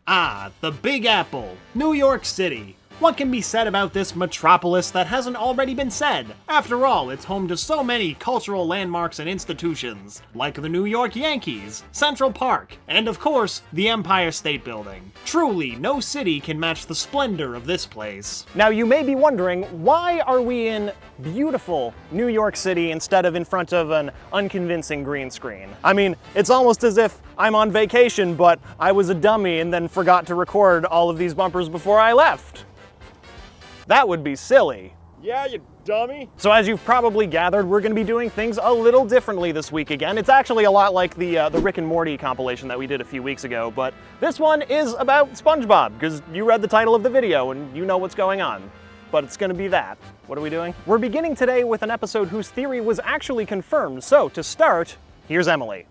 Ah, the Big Apple, New York City. What can be said about this metropolis that hasn't already been said? After all, it's home to so many cultural landmarks and institutions, like the New York Yankees, Central Park, and of course, the Empire State Building. Truly, no city can match the splendor of this place. Now you may be wondering, why are we in beautiful New York City instead of in front of an unconvincing green screen? I mean, it's almost as if I'm on vacation, but I was a dummy and then forgot to record all of these bumpers before I left. That would be silly. Yeah, you dummy. So as you've probably gathered, we're going to be doing things a little differently this week again. It's actually a lot like the Rick and Morty compilation that we did a few weeks ago, but this one is about SpongeBob, because you read the title of the video and you know what's going on. But it's going to be that. What are we doing? We're beginning today with an episode whose theory was actually confirmed, so to start, here's Emily.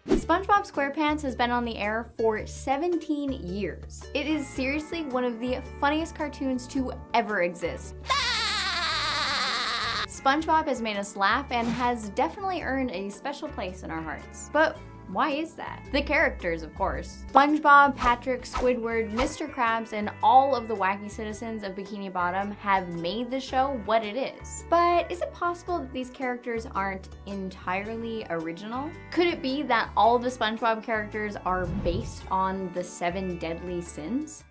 SpongeBob Squarepants has been on the air for 17 years. It is seriously one of the funniest cartoons to ever exist. SpongeBob has made us laugh and has definitely earned a special place in our hearts. But why is that? The characters, of course. SpongeBob, Patrick, Squidward, Mr. Krabs, and all of the wacky citizens of Bikini Bottom have made the show what it is. But is it possible that these characters aren't entirely original? Could it be that all the SpongeBob characters are based on the 7 deadly sins?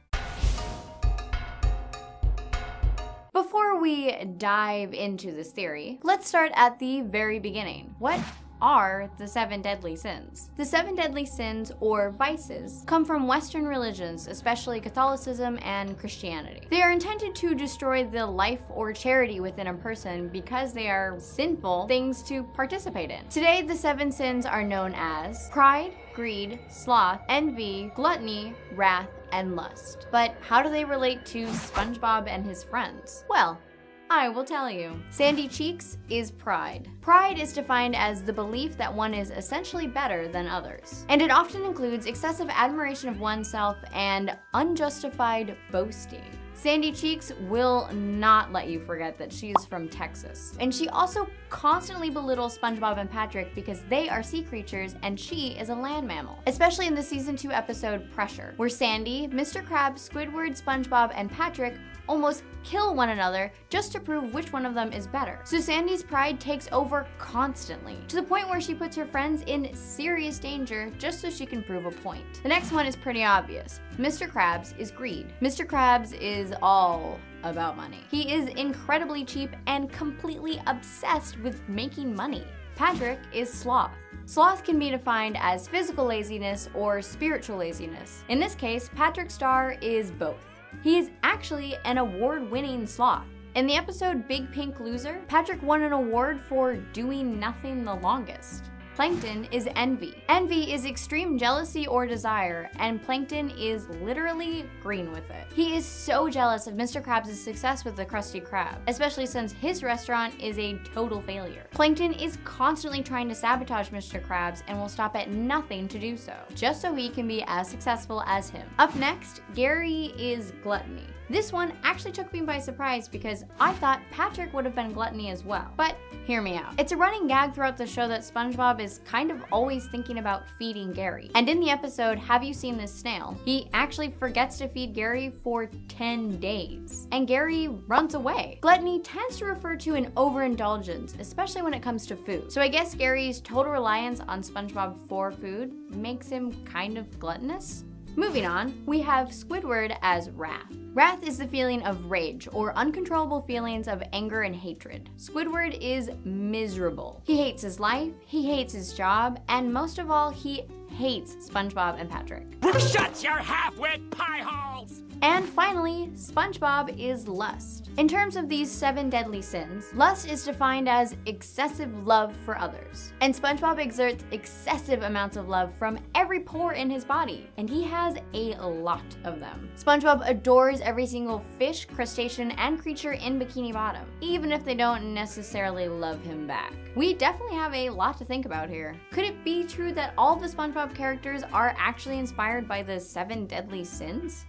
Before we dive into this theory, let's start at the very beginning. What are the 7 deadly sins? The 7 deadly sins, or vices, come from Western religions, especially Catholicism and Christianity. They are intended to destroy the life or charity within a person because they are sinful things to participate in. Today, the 7 sins are known as pride, greed, sloth, envy, gluttony, wrath, and lust. But how do they relate to SpongeBob and his friends? Well, I will tell you. Sandy Cheeks is pride. Pride is defined as the belief that one is essentially better than others. And it often includes excessive admiration of oneself and unjustified boasting. Sandy Cheeks will not let you forget that she is from Texas. And she also constantly belittles SpongeBob and Patrick because they are sea creatures and she is a land mammal. Especially in the season 2 episode Pressure, where Sandy, Mr. Krabs, Squidward, SpongeBob, and Patrick almost kill one another just to prove which one of them is better. So Sandy's pride takes over constantly, to the point where she puts her friends in serious danger just so she can prove a point. The next one is pretty obvious. Mr. Krabs is greed. Mr. Krabs is all about money. He is incredibly cheap and completely obsessed with making money. Patrick is sloth. Sloth can be defined as physical laziness or spiritual laziness. In this case, Patrick Star is both. He is actually an award-winning sloth. In the episode Big Pink Loser, Patrick won an award for doing nothing the longest. Plankton is envy. Envy is extreme jealousy or desire, and Plankton is literally green with it. He is so jealous of Mr. Krabs' success with the Krusty Krab, especially since his restaurant is a total failure. Plankton is constantly trying to sabotage Mr. Krabs and will stop at nothing to do so, just so he can be as successful as him. Up next, Gary is gluttony. This one actually took me by surprise because I thought Patrick would have been gluttony as well. But hear me out. It's a running gag throughout the show that SpongeBob is kind of always thinking about feeding Gary. And in the episode, Have You Seen This Snail?, he actually forgets to feed Gary for 10 days. And Gary runs away. Gluttony tends to refer to an overindulgence, especially when it comes to food. So I guess Gary's total reliance on SpongeBob for food makes him kind of gluttonous? Moving on, we have Squidward as wrath. Wrath is the feeling of rage or uncontrollable feelings of anger and hatred. Squidward is miserable. He hates his life, he hates his job, and most of all, he hates SpongeBob and Patrick. Shut your half-wit pie holes! And finally, SpongeBob is lust. In terms of these 7 deadly sins, lust is defined as excessive love for others. And SpongeBob exerts excessive amounts of love from every pore in his body, and he has a lot of them. SpongeBob adores every single fish, crustacean, and creature in Bikini Bottom, even if they don't necessarily love him back. We definitely have a lot to think about here. Could it be true that all the SpongeBob characters are actually inspired by the 7 deadly sins?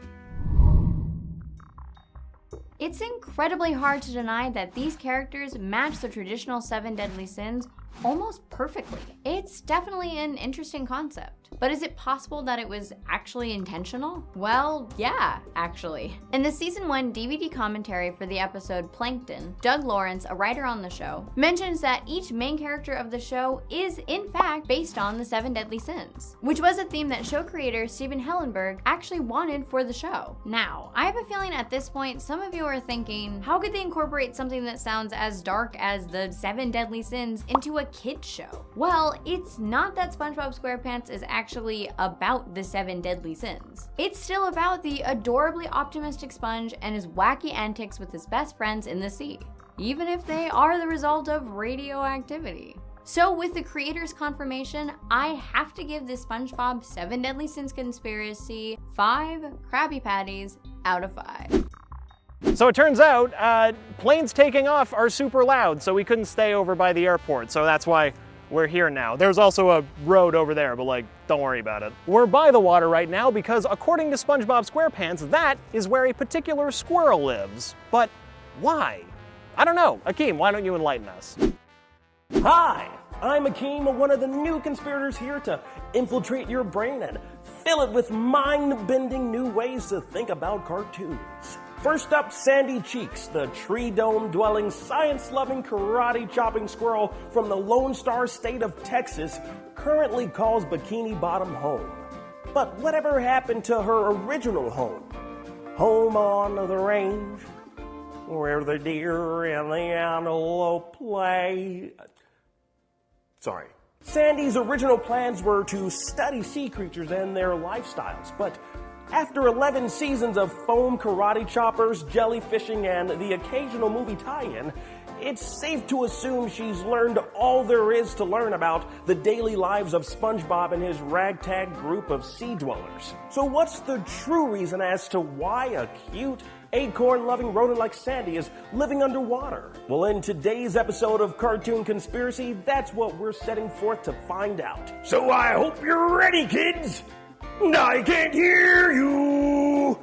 It's incredibly hard to deny that these characters match the traditional 7 deadly sins almost perfectly. It's definitely an interesting concept. But is it possible that it was actually intentional? Well, yeah, actually. In the season 1 DVD commentary for the episode Plankton, Doug Lawrence, a writer on the show, mentions that each main character of the show is, in fact, based on the 7 deadly sins, which was a theme that show creator Stephen Hellenberg actually wanted for the show. Now, I have a feeling at this point, some of you are thinking, how could they incorporate something that sounds as dark as the 7 deadly sins into a kid's show? Well, it's not that SpongeBob SquarePants is actually about the 7 deadly sins. It's still about the adorably optimistic sponge and his wacky antics with his best friends in the sea, even if they are the result of radioactivity. So with the creator's confirmation, I have to give this SpongeBob 7 Deadly Sins conspiracy 5 Krabby Patties out of 5. So it turns out, planes taking off are super loud, so we couldn't stay over by the airport, so that's why we're here now. There's also a road over there, but like, don't worry about it. We're by the water right now because according to SpongeBob SquarePants, that is where a particular squirrel lives. But why? I don't know. Akeem, why don't you enlighten us? Hi, I'm Akeem, one of the new conspirators here to infiltrate your brain and fill it with mind-bending new ways to think about cartoons. First up, Sandy Cheeks, the tree dome-dwelling, science-loving, karate-chopping squirrel from the Lone Star State of Texas, currently calls Bikini Bottom home. But whatever happened to her original home? Home on the range, where the deer and the antelope play. Sorry. Sandy's original plans were to study sea creatures and their lifestyles, but after 11 seasons of foam karate choppers, jellyfishing, and the occasional movie tie-in, it's safe to assume she's learned all there is to learn about the daily lives of SpongeBob and his ragtag group of sea dwellers. So what's the true reason as to why a cute, acorn-loving rodent like Sandy is living underwater? Well, in today's episode of Cartoon Conspiracy, that's what we're setting forth to find out. So I hope you're ready, kids! I can't hear you!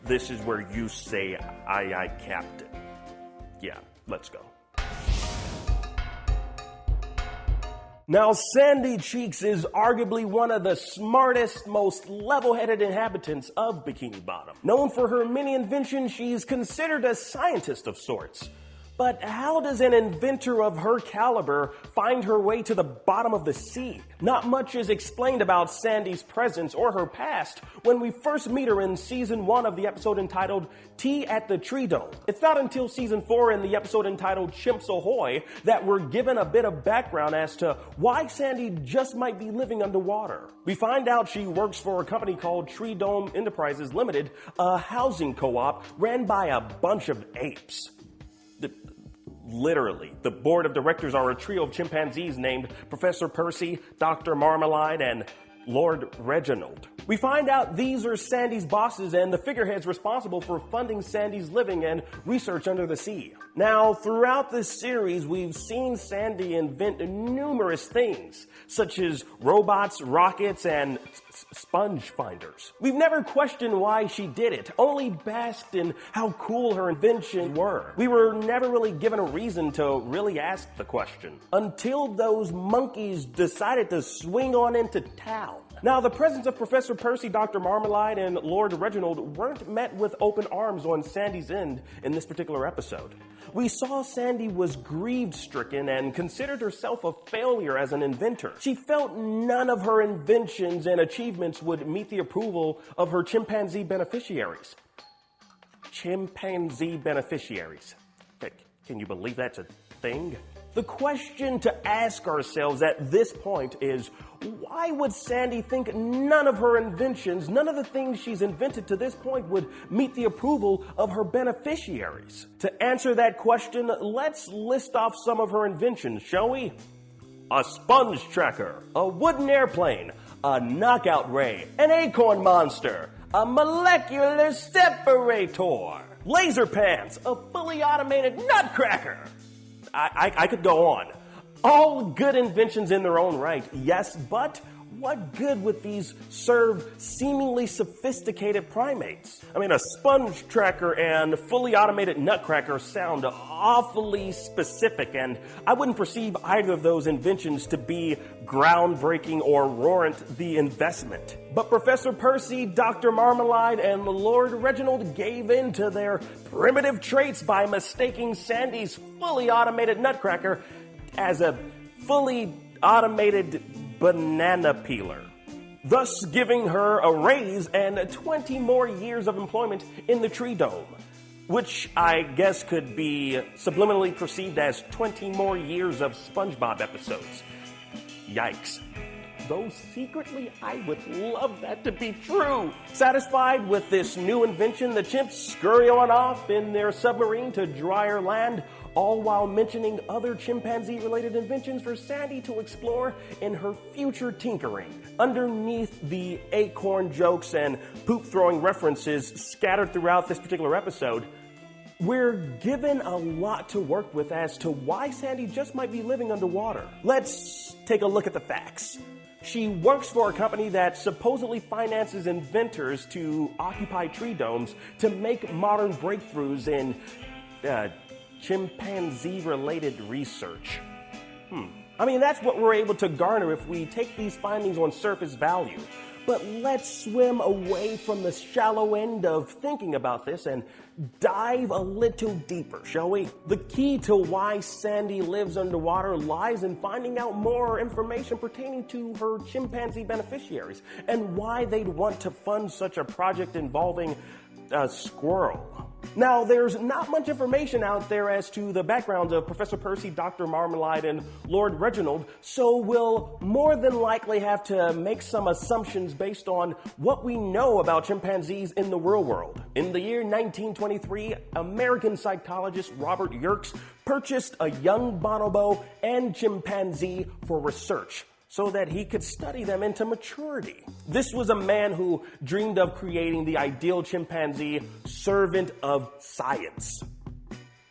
This is where you say, aye, Captain. Yeah, let's go. Now, Sandy Cheeks is arguably one of the smartest, most level-headed inhabitants of Bikini Bottom. Known for her many inventions, she's considered a scientist of sorts. But how does an inventor of her caliber find her way to the bottom of the sea? Not much is explained about Sandy's presence or her past when we first meet her in season 1 of the episode entitled Tea at the Tree Dome. It's not until season 4 in the episode entitled Chimps Ahoy that we're given a bit of background as to why Sandy just might be living underwater. We find out she works for a company called Tree Dome Enterprises Limited, a housing co-op ran by a bunch of apes. Literally, the board of directors are a trio of chimpanzees named Professor Percy, Dr. Marmalade, and Lord Reginald. We find out these are Sandy's bosses and the figureheads responsible for funding Sandy's living and research under the sea. Now, throughout this series, we've seen Sandy invent numerous things, such as robots, rockets, and sponge finders. We've never questioned why she did it, only basked in how cool her inventions were. We were never really given a reason to really ask the question, until those monkeys decided to swing on into town. Now, the presence of Professor Percy, Dr. Marmalade, and Lord Reginald weren't met with open arms on Sandy's end in this particular episode. We saw Sandy was grief-stricken and considered herself a failure as an inventor. She felt none of her inventions and achievements would meet the approval of her chimpanzee beneficiaries. Chimpanzee beneficiaries. Can you believe that's a thing? The question to ask ourselves at this point is, why would Sandy think none of her inventions, none of the things she's invented to this point would meet the approval of her beneficiaries? To answer that question, let's list off some of her inventions, shall we? A sponge tracker, a wooden airplane, a knockout ray, an acorn monster, a molecular separator, laser pants, a fully automated nutcracker. I could go on. All good inventions in their own right, yes, but what good would these serve seemingly sophisticated primates? I mean, a sponge tracker and fully automated nutcracker sound awfully specific, and I wouldn't perceive either of those inventions to be groundbreaking or warrant the investment. But Professor Percy, Dr. Marmalade, and Lord Reginald gave in to their primitive traits by mistaking Sandy's fully automated nutcracker as a fully automated banana peeler, thus giving her a raise and 20 more years of employment in the tree dome, which I guess could be subliminally perceived as 20 more years of SpongeBob episodes. Yikes. Though secretly I would love that to be true. Satisfied with this new invention, the chimps scurry on off in their submarine to drier land, all while mentioning other chimpanzee-related inventions for Sandy to explore in her future tinkering. Underneath the acorn jokes and poop-throwing references scattered throughout this particular episode, we're given a lot to work with as to why Sandy just might be living underwater. Let's take a look at the facts. She works for a company that supposedly finances inventors to occupy tree domes to make modern breakthroughs in chimpanzee-related research. I mean, that's what we're able to garner if we take these findings on surface value. But let's swim away from the shallow end of thinking about this and dive a little deeper, shall we? The key to why Sandy lives underwater lies in finding out more information pertaining to her chimpanzee beneficiaries and why they'd want to fund such a project involving a squirrel. Now, there's not much information out there as to the backgrounds of Professor Percy, Dr. Marmalade, and Lord Reginald, so we'll more than likely have to make some assumptions based on what we know about chimpanzees in the real world. In the year 1923, American psychologist Robert Yerkes purchased a young bonobo and chimpanzee for research, so that he could study them into maturity. This was a man who dreamed of creating the ideal chimpanzee servant of science.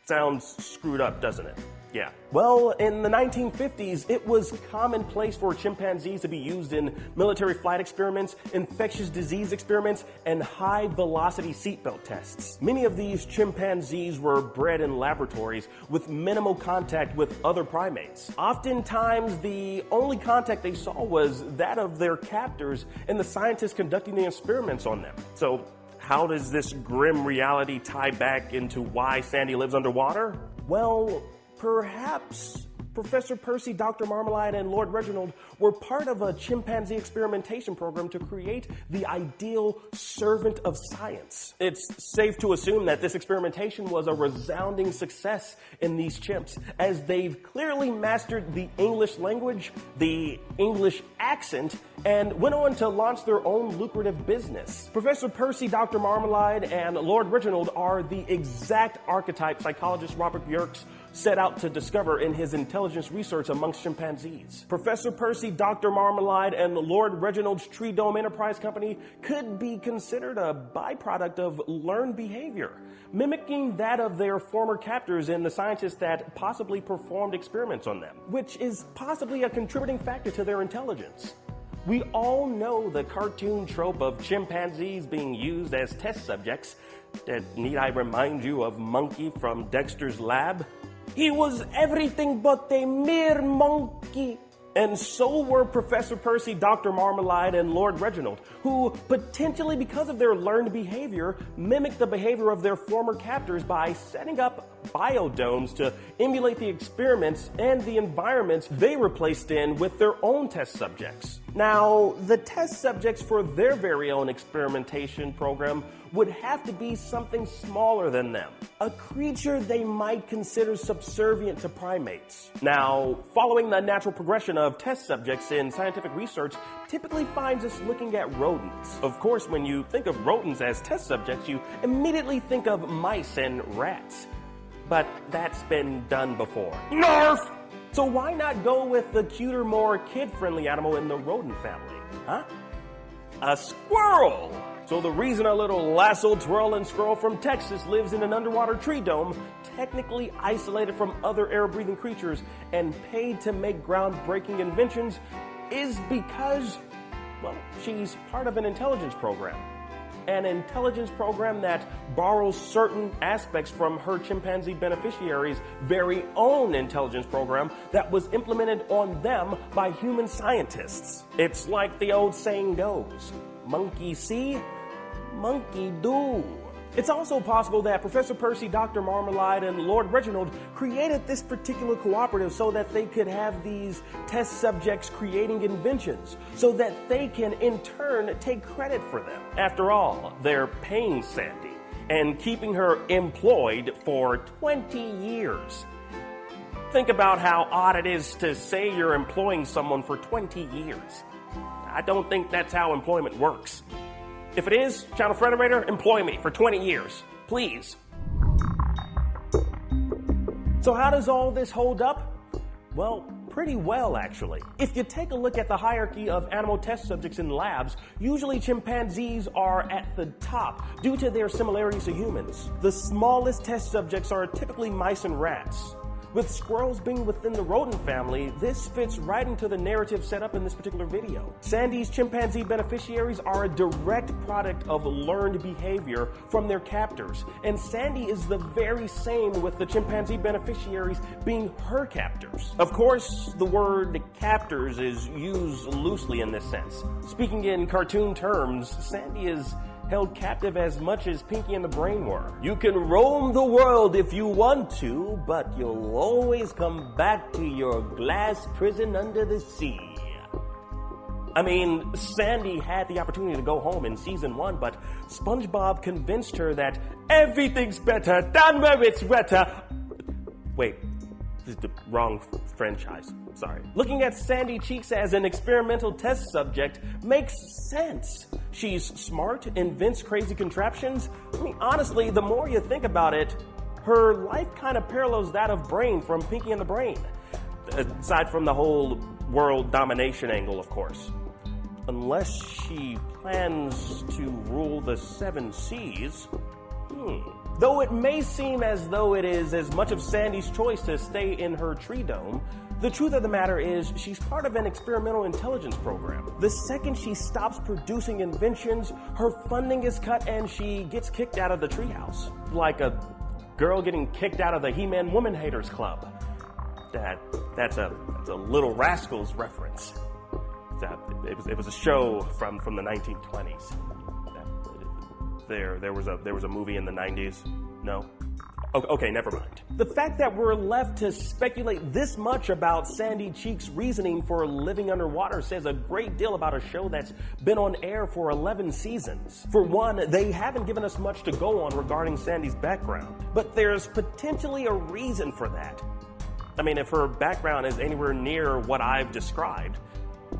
Sounds screwed up, doesn't it? Yeah. Well, in the 1950s, it was commonplace for chimpanzees to be used in military flight experiments, infectious disease experiments, and high-velocity seatbelt tests. Many of these chimpanzees were bred in laboratories with minimal contact with other primates. Oftentimes, the only contact they saw was that of their captors and the scientists conducting the experiments on them. So, how does this grim reality tie back into why Sandy lives underwater? Well, perhaps Professor Percy, Dr. Marmalade, and Lord Reginald were part of a chimpanzee experimentation program to create the ideal servant of science. It's safe to assume that this experimentation was a resounding success in these chimps, as they've clearly mastered the English language, the English accent, and went on to launch their own lucrative business. Professor Percy, Dr. Marmalade, and Lord Reginald are the exact archetype psychologist Robert Yerkes set out to discover in his intelligence research amongst chimpanzees. Professor Percy, Dr. Marmalade, and Lord Reginald's Tree Dome Enterprise Company could be considered a byproduct of learned behavior, mimicking that of their former captors and the scientists that possibly performed experiments on them, which is possibly a contributing factor to their intelligence. We all know the cartoon trope of chimpanzees being used as test subjects. Need I remind you of Monkey from Dexter's Lab? He was everything but a mere monkey. And so were Professor Percy, Dr. Marmalade, and Lord Reginald, who potentially, because of their learned behavior, mimicked the behavior of their former captors by setting up biodomes to emulate the experiments and the environments they were placed in with their own test subjects. Now, the test subjects for their very own experimentation program would have to be something smaller than them, a creature they might consider subservient to primates. Now, following the natural progression of test subjects in scientific research typically finds us looking at rodents. Of course, when you think of rodents as test subjects, you immediately think of mice and rats. But that's been done before. Narf! So why not go with the cuter, more kid-friendly animal in the rodent family, huh? A squirrel! So the reason a little lassoed twirling squirrel from Texas lives in an underwater tree dome, technically isolated from other air-breathing creatures and paid to make groundbreaking inventions, is because Well, she's part of an intelligence program. An intelligence program that borrows certain aspects from her chimpanzee beneficiaries' very own intelligence program that was implemented on them by human scientists. It's like the old saying goes, monkey see, monkey do. It's also possible that Professor Percy, Dr. Marmalade, and Lord Reginald created this particular cooperative so that they could have these test subjects creating inventions, so that they can in turn take credit for them. After all, they're paying Sandy and keeping her employed for 20 years. Think about how odd it is to say you're employing someone for 20 years. I don't think that's how employment works. If it is, ChannelFrederator, employ me for 20 years, please. So how does all this hold up? Well, pretty well, actually. If you take a look at the hierarchy of animal test subjects in labs, usually chimpanzees are at the top due to their similarities to humans. The smallest test subjects are typically mice and rats. With squirrels being within the rodent family, this fits right into the narrative set up in this particular video. Sandy's chimpanzee beneficiaries are a direct product of learned behavior from their captors, and Sandy is the very same with the chimpanzee beneficiaries being her captors. Of course, the word captors is used loosely in this sense. Speaking in cartoon terms, Sandy is held captive as much as Pinky and the Brain were. You can roam the world if you want to, but you'll always come back to your glass prison under the sea. I mean, Sandy had the opportunity to go home in season 1, but SpongeBob convinced her that everything's better down where it's wetter. Wait, this is the wrong franchise. Sorry. Looking at Sandy Cheeks as an experimental test subject makes sense. She's smart, invents crazy contraptions. I mean, honestly, the more you think about it, her life kind of parallels that of Brain from Pinky and the Brain. Aside from the whole world domination angle, of course. Unless she plans to rule the 7 seas. Though it may seem as though it is as much of Sandy's choice to stay in her tree dome, the truth of the matter is she's part of an experimental intelligence program. The second she stops producing inventions, her funding is cut and she gets kicked out of the treehouse. Like a girl getting kicked out of the He-Man Woman Haters Club. That's a Little Rascals reference. It was a show from the 1920s. There was a movie in the 90s. No? Okay, never mind. The fact that we're left to speculate this much about Sandy Cheeks' reasoning for living underwater says a great deal about a show that's been on air for 11 seasons. For one, they haven't given us much to go on regarding Sandy's background, but there's potentially a reason for that. I mean, if her background is anywhere near what I've described,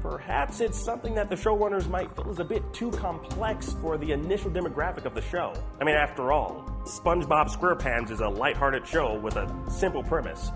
perhaps it's something that the showrunners might feel is a bit too complex for the initial demographic of the show. I mean, after all, Spongebob Squarepants is a lighthearted show with a simple premise.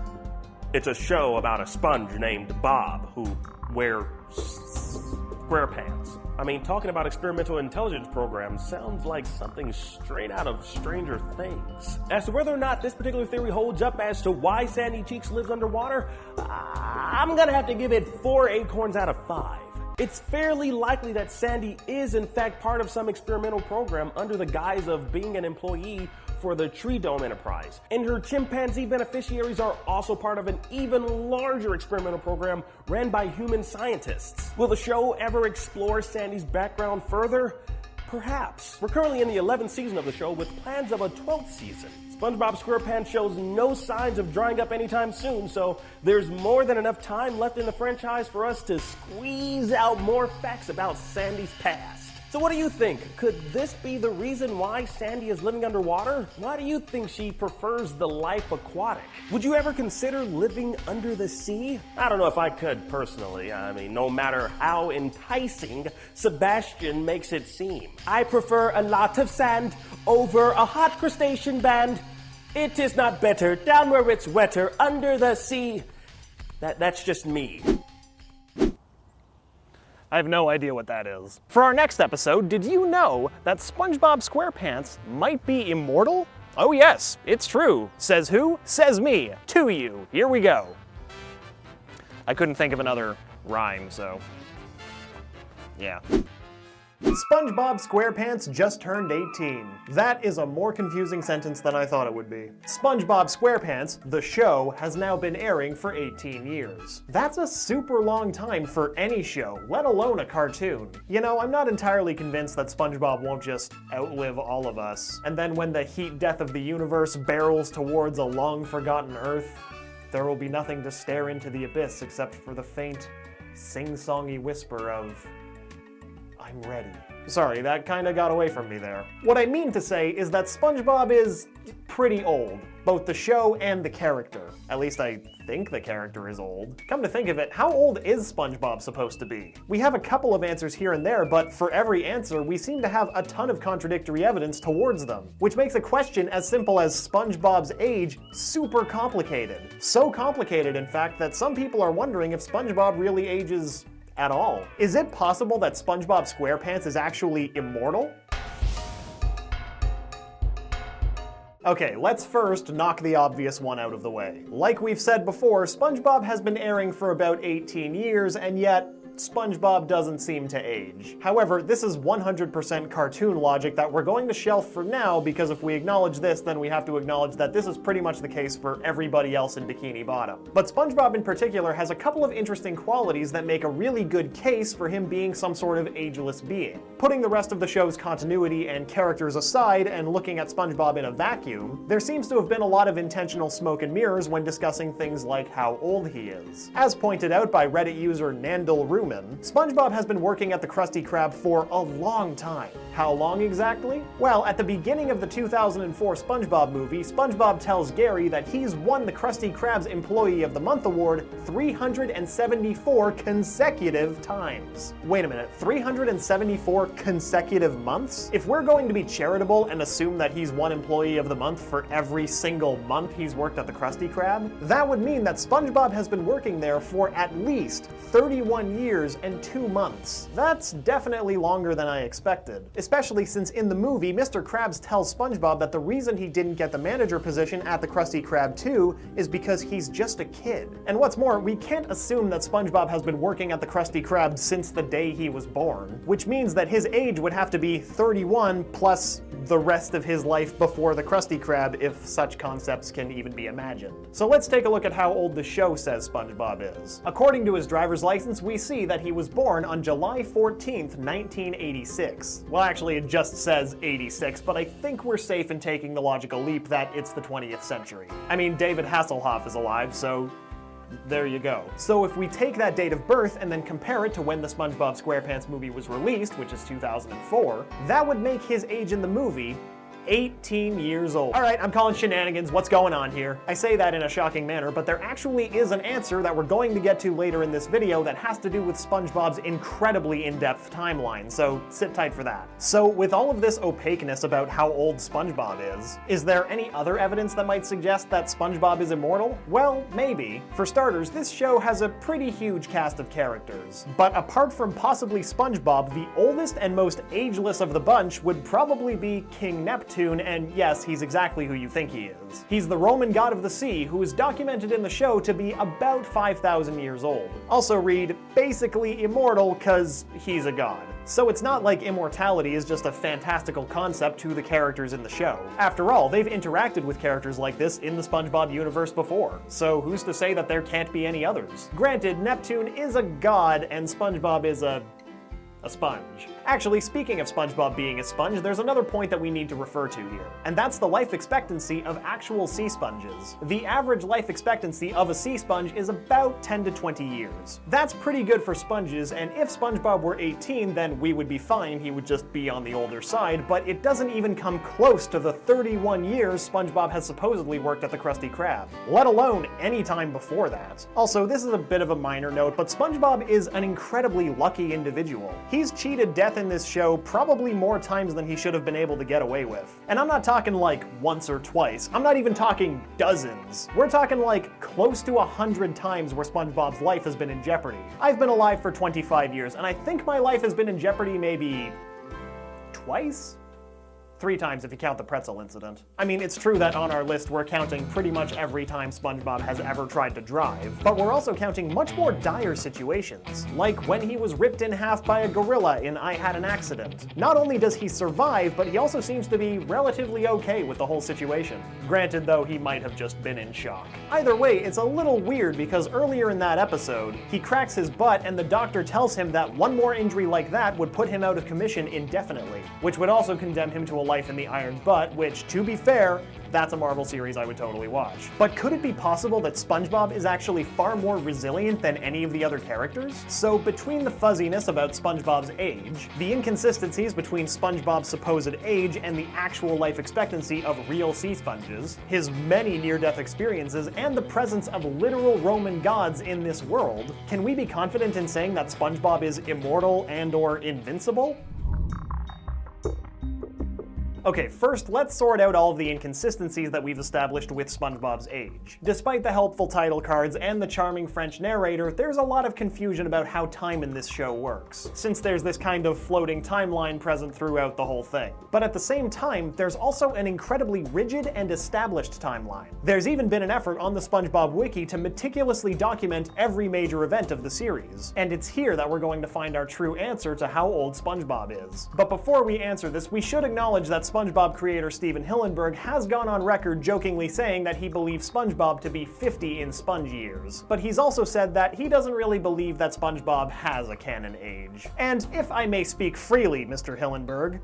It's a show about a sponge named Bob who wears squarepants. I mean, talking about experimental intelligence programs sounds like something straight out of Stranger Things. As to whether or not this particular theory holds up as to why Sandy Cheeks lives underwater, I'm gonna have to give it 4 acorns out of 5. It's fairly likely that Sandy is in fact part of some experimental program under the guise of being an employee for the Tree Dome Enterprise. And her chimpanzee beneficiaries are also part of an even larger experimental program ran by human scientists. Will the show ever explore Sandy's background further? Perhaps. We're currently in the 11th season of the show with plans of a 12th season. SpongeBob Squarepants shows no signs of drying up anytime soon, so there's more than enough time left in the franchise for us to squeeze out more facts about Sandy's past. So what do you think? Could this be the reason why Sandy is living underwater? Why do you think she prefers the life aquatic? Would you ever consider living under the sea? I don't know if I could personally. I mean, no matter how enticing Sebastian makes it seem. I prefer a lot of sand over a hot crustacean band. It is not better down where it's wetter under the sea. That's just me. I have no idea what that is. For our next episode, did you know that SpongeBob Squarepants might be immortal? Oh yes, it's true. Says who? Says me. To you. Here we go. I couldn't think of another rhyme, so Yeah. SpongeBob Squarepants just turned 18. That is a more confusing sentence than I thought it would be. SpongeBob Squarepants, the show, has now been airing for 18 years. That's a super long time for any show, let alone a cartoon. You know, I'm not entirely convinced that SpongeBob won't just outlive all of us. And then when the heat death of the universe barrels towards a long-forgotten Earth, there will be nothing to stare into the abyss except for the faint, sing-songy whisper of, "I'm ready." Sorry, that kinda got away from me there. What I mean to say is that SpongeBob is pretty old, both the show and the character. At least I think the character is old. Come to think of it, how old is SpongeBob supposed to be? We have a couple of answers here and there, but for every answer, we seem to have a ton of contradictory evidence towards them, which makes a question as simple as SpongeBob's age super complicated. So complicated, in fact, that some people are wondering if SpongeBob really ages at all. Is it possible that SpongeBob Squarepants is actually immortal? Okay, let's first knock the obvious one out of the way. Like we've said before, SpongeBob has been airing for about 18 years, and yet SpongeBob doesn't seem to age. However, this is 100% cartoon logic that we're going to shelf for now, because if we acknowledge this, then we have to acknowledge that this is pretty much the case for everybody else in Bikini Bottom. But SpongeBob in particular has a couple of interesting qualities that make a really good case for him being some sort of ageless being. Putting the rest of the show's continuity and characters aside and looking at SpongeBob in a vacuum, there seems to have been a lot of intentional smoke and mirrors when discussing things like how old he is. As pointed out by Reddit user Nandel Ruman, SpongeBob has been working at the Krusty Krab for a long time. How long exactly? Well, at the beginning of the 2004 SpongeBob movie, SpongeBob tells Gary that he's won the Krusty Krab's Employee of the Month award 374 consecutive times. Wait a minute, 374 consecutive months? If we're going to be charitable and assume that he's won Employee of the Month for every single month he's worked at the Krusty Krab, that would mean that SpongeBob has been working there for at least 31 years and 2 months. That's definitely longer than I expected. Especially since in the movie, Mr. Krabs tells SpongeBob that the reason he didn't get the manager position at the Krusty Krab 2 is because he's just a kid. And what's more, we can't assume that SpongeBob has been working at the Krusty Krab since the day he was born, which means that his age would have to be 31 plus the rest of his life before the Krusty Krab, if such concepts can even be imagined. So let's take a look at how old the show says SpongeBob is. According to his driver's license, we see that he was born on July 14th, 1986. Well, actually, it just says 86, but I think we're safe in taking the logical leap that it's the 20th century. I mean, David Hasselhoff is alive, so there you go. So if we take that date of birth and then compare it to when the SpongeBob Squarepants movie was released, which is 2004, that would make his age in the movie 18 years old. Alright, I'm calling shenanigans. What's going on here? I say that in a shocking manner, but there actually is an answer that we're going to get to later in this video that has to do with SpongeBob's incredibly in-depth timeline, so sit tight for that. So with all of this opaqueness about how old SpongeBob is there any other evidence that might suggest that SpongeBob is immortal? Well, maybe. For starters, this show has a pretty huge cast of characters. But apart from possibly SpongeBob, the oldest and most ageless of the bunch would probably be King Neptune, and yes, he's exactly who you think he is. He's the Roman god of the sea, who is documented in the show to be about 5,000 years old. Also read, basically immortal, cause he's a god. So it's not like immortality is just a fantastical concept to the characters in the show. After all, they've interacted with characters like this in the SpongeBob universe before, so who's to say that there can't be any others? Granted, Neptune is a god, and SpongeBob is a sponge. Actually, speaking of SpongeBob being a sponge, there's another point that we need to refer to here, and that's the life expectancy of actual sea sponges. The average life expectancy of a sea sponge is about 10 to 20 years. That's pretty good for sponges, and if SpongeBob were 18, then we would be fine, he would just be on the older side, but it doesn't even come close to the 31 years SpongeBob has supposedly worked at the Krusty Krab, let alone any time before that. Also, this is a bit of a minor note, but SpongeBob is an incredibly lucky individual. He's cheated death in this show probably more times than he should have been able to get away with. And I'm not talking like once or twice, I'm not even talking dozens. We're talking like close to 100 times where SpongeBob's life has been in jeopardy. I've been alive for 25 years, and I think my life has been in jeopardy maybe twice? 3 times if you count the pretzel incident. I mean, it's true that on our list we're counting pretty much every time SpongeBob has ever tried to drive, but we're also counting much more dire situations, like when he was ripped in half by a gorilla in I Had an Accident. Not only does he survive, but he also seems to be relatively okay with the whole situation. Granted, though, he might have just been in shock. Either way, it's a little weird because earlier in that episode, he cracks his butt and the doctor tells him that one more injury like that would put him out of commission indefinitely, which would also condemn him to a life in the iron butt, which, to be fair, that's a Marvel series I would totally watch. But could it be possible that SpongeBob is actually far more resilient than any of the other characters? So between the fuzziness about SpongeBob's age, the inconsistencies between SpongeBob's supposed age and the actual life expectancy of real sea sponges, his many near-death experiences, and the presence of literal Roman gods in this world, can we be confident in saying that SpongeBob is immortal and/or invincible? Okay, first let's sort out all of the inconsistencies that we've established with SpongeBob's age. Despite the helpful title cards and the charming French narrator, there's a lot of confusion about how time in this show works, since there's this kind of floating timeline present throughout the whole thing. But at the same time, there's also an incredibly rigid and established timeline. There's even been an effort on the SpongeBob wiki to meticulously document every major event of the series, and it's here that we're going to find our true answer to how old SpongeBob is. But before we answer this, we should acknowledge that SpongeBob creator Stephen Hillenburg has gone on record jokingly saying that he believes SpongeBob to be 50 in sponge years. But he's also said that he doesn't really believe that SpongeBob has a canon age. And if I may speak freely, Mr. Hillenburg,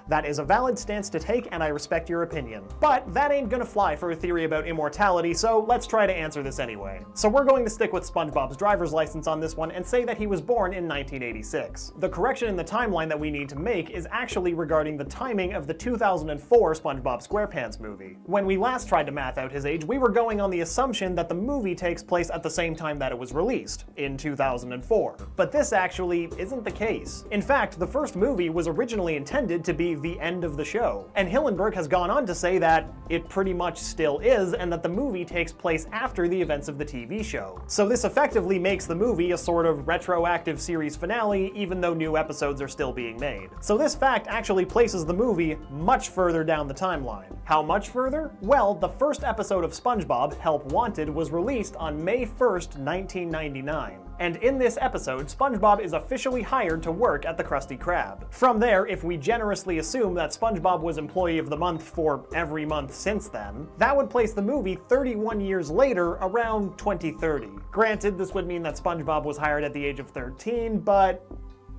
that is a valid stance to take, and I respect your opinion. But that ain't gonna fly for a theory about immortality, so let's try to answer this anyway. So we're going to stick with SpongeBob's driver's license on this one and say that he was born in 1986. The correction in the timeline that we need to make is actually regarding the timing of the 2004 Spongebob Squarepants movie. When we last tried to math out his age, we were going on the assumption that the movie takes place at the same time that it was released, in 2004. But this actually isn't the case. In fact, the first movie was originally intended to be the end of the show. And Hillenburg has gone on to say that it pretty much still is, and that the movie takes place after the events of the TV show. So this effectively makes the movie a sort of retroactive series finale, even though new episodes are still being made. So this fact actually places the movie much further down the timeline. How much further? Well, the first episode of SpongeBob, Help Wanted, was released on May 1st, 1999. And in this episode, SpongeBob is officially hired to work at the Krusty Krab. From there, if we generously assume that SpongeBob was Employee of the Month for every month since then, that would place the movie 31 years later, around 2030. Granted, this would mean that SpongeBob was hired at the age of 13, but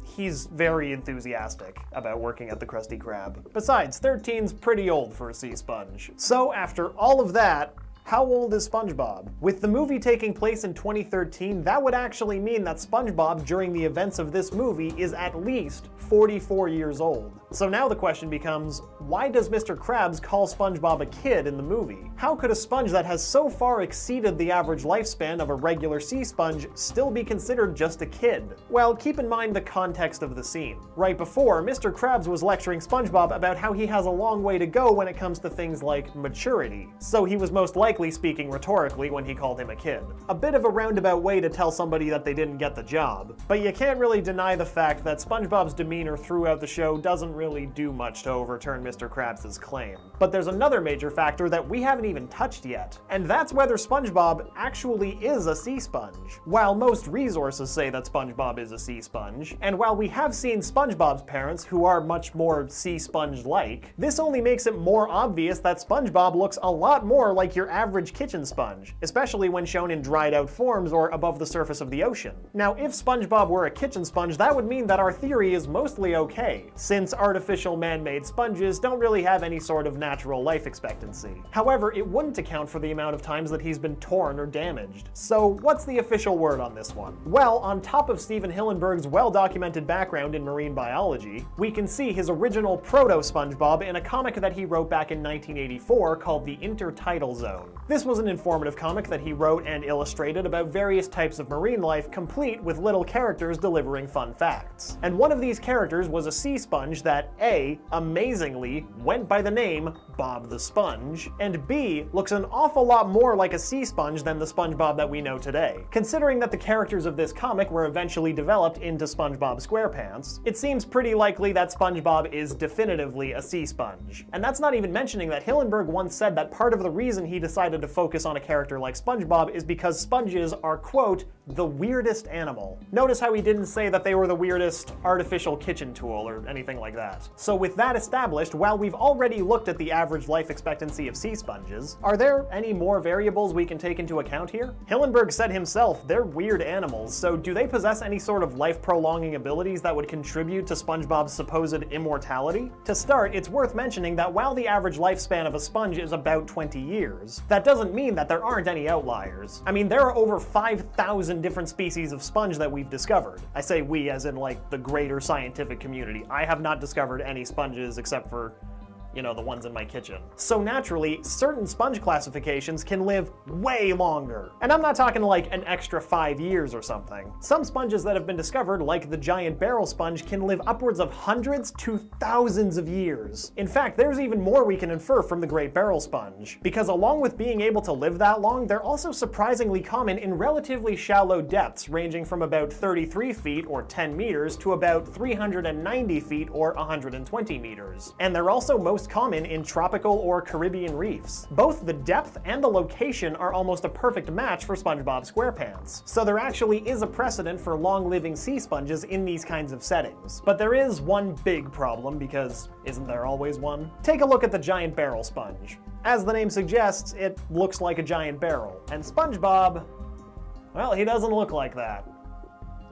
he's very enthusiastic about working at the Krusty Krab. Besides, 13's pretty old for a sea sponge. So after all of that, how old is SpongeBob? With the movie taking place in 2013, that would actually mean that SpongeBob, during the events of this movie, is at least 44 years old. So now the question becomes, why does Mr. Krabs call SpongeBob a kid in the movie? How could a sponge that has so far exceeded the average lifespan of a regular sea sponge still be considered just a kid? Well, keep in mind the context of the scene. Right before, Mr. Krabs was lecturing SpongeBob about how he has a long way to go when it comes to things like maturity, so he was most likely speaking rhetorically when he called him a kid. A bit of a roundabout way to tell somebody that they didn't get the job, but you can't really deny the fact that SpongeBob's demeanor throughout the show doesn't really do much to overturn Mr. Krabs' claim. But there's another major factor that we haven't even touched yet, and that's whether SpongeBob actually is a sea sponge. While most resources say that SpongeBob is a sea sponge, and while we have seen SpongeBob's parents, who are much more sea sponge-like, this only makes it more obvious that SpongeBob looks a lot more like your average kitchen sponge, especially when shown in dried out forms or above the surface of the ocean. Now, if SpongeBob were a kitchen sponge, that would mean that our theory is mostly okay, since artificial man-made sponges don't really have any sort of natural life expectancy. However, it wouldn't account for the amount of times that he's been torn or damaged. So what's the official word on this one? Well, on top of Stephen Hillenburg's well-documented background in marine biology, we can see his original proto-SpongeBob in a comic that he wrote back in 1984 called The Intertidal Zone. This was an informative comic that he wrote and illustrated about various types of marine life, complete with little characters delivering fun facts. And one of these characters was a sea sponge that A, amazingly, went by the name Bob the Sponge, and B, sea looks an awful lot more like a sea sponge than the SpongeBob that we know today. Considering that the characters of this comic were eventually developed into SpongeBob Squarepants, it seems pretty likely that SpongeBob is definitively a sea sponge. And that's not even mentioning that Hillenburg once said that part of the reason he decided to focus on a character like SpongeBob is because sponges are, quote, the weirdest animal. Notice how he didn't say that they were the weirdest artificial kitchen tool or anything like that. So with that established, while we've already looked at the average life expectancy of sea sponges, are there any more variables we can take into account here? Hillenburg said himself, they're weird animals, so do they possess any sort of life-prolonging abilities that would contribute to SpongeBob's supposed immortality? To start, it's worth mentioning that while the average lifespan of a sponge is about 20 years, that doesn't mean that there aren't any outliers. I mean, there are over 5,000 different species of sponge that we've discovered. I say we as in like the greater scientific community. I have not discovered any sponges except for, you know, the ones in my kitchen. So naturally, certain sponge classifications can live way longer. And I'm not talking like an extra 5 years or something. Some sponges that have been discovered, like the giant barrel sponge, can live upwards of hundreds to thousands of years. In fact, there's even more we can infer from the great barrel sponge. Because along with being able to live that long, they're also surprisingly common in relatively shallow depths, ranging from about 33 feet or 10 meters to about 390 feet or 120 meters. And they're also most common in tropical or Caribbean reefs. Both the depth and the location are almost a perfect match for SpongeBob Squarepants. So there actually is a precedent for long-living sea sponges in these kinds of settings. But there is one big problem, because isn't there always one? Take a look at the giant barrel sponge. As the name suggests, it looks like a giant barrel. And SpongeBob, well, he doesn't look like that.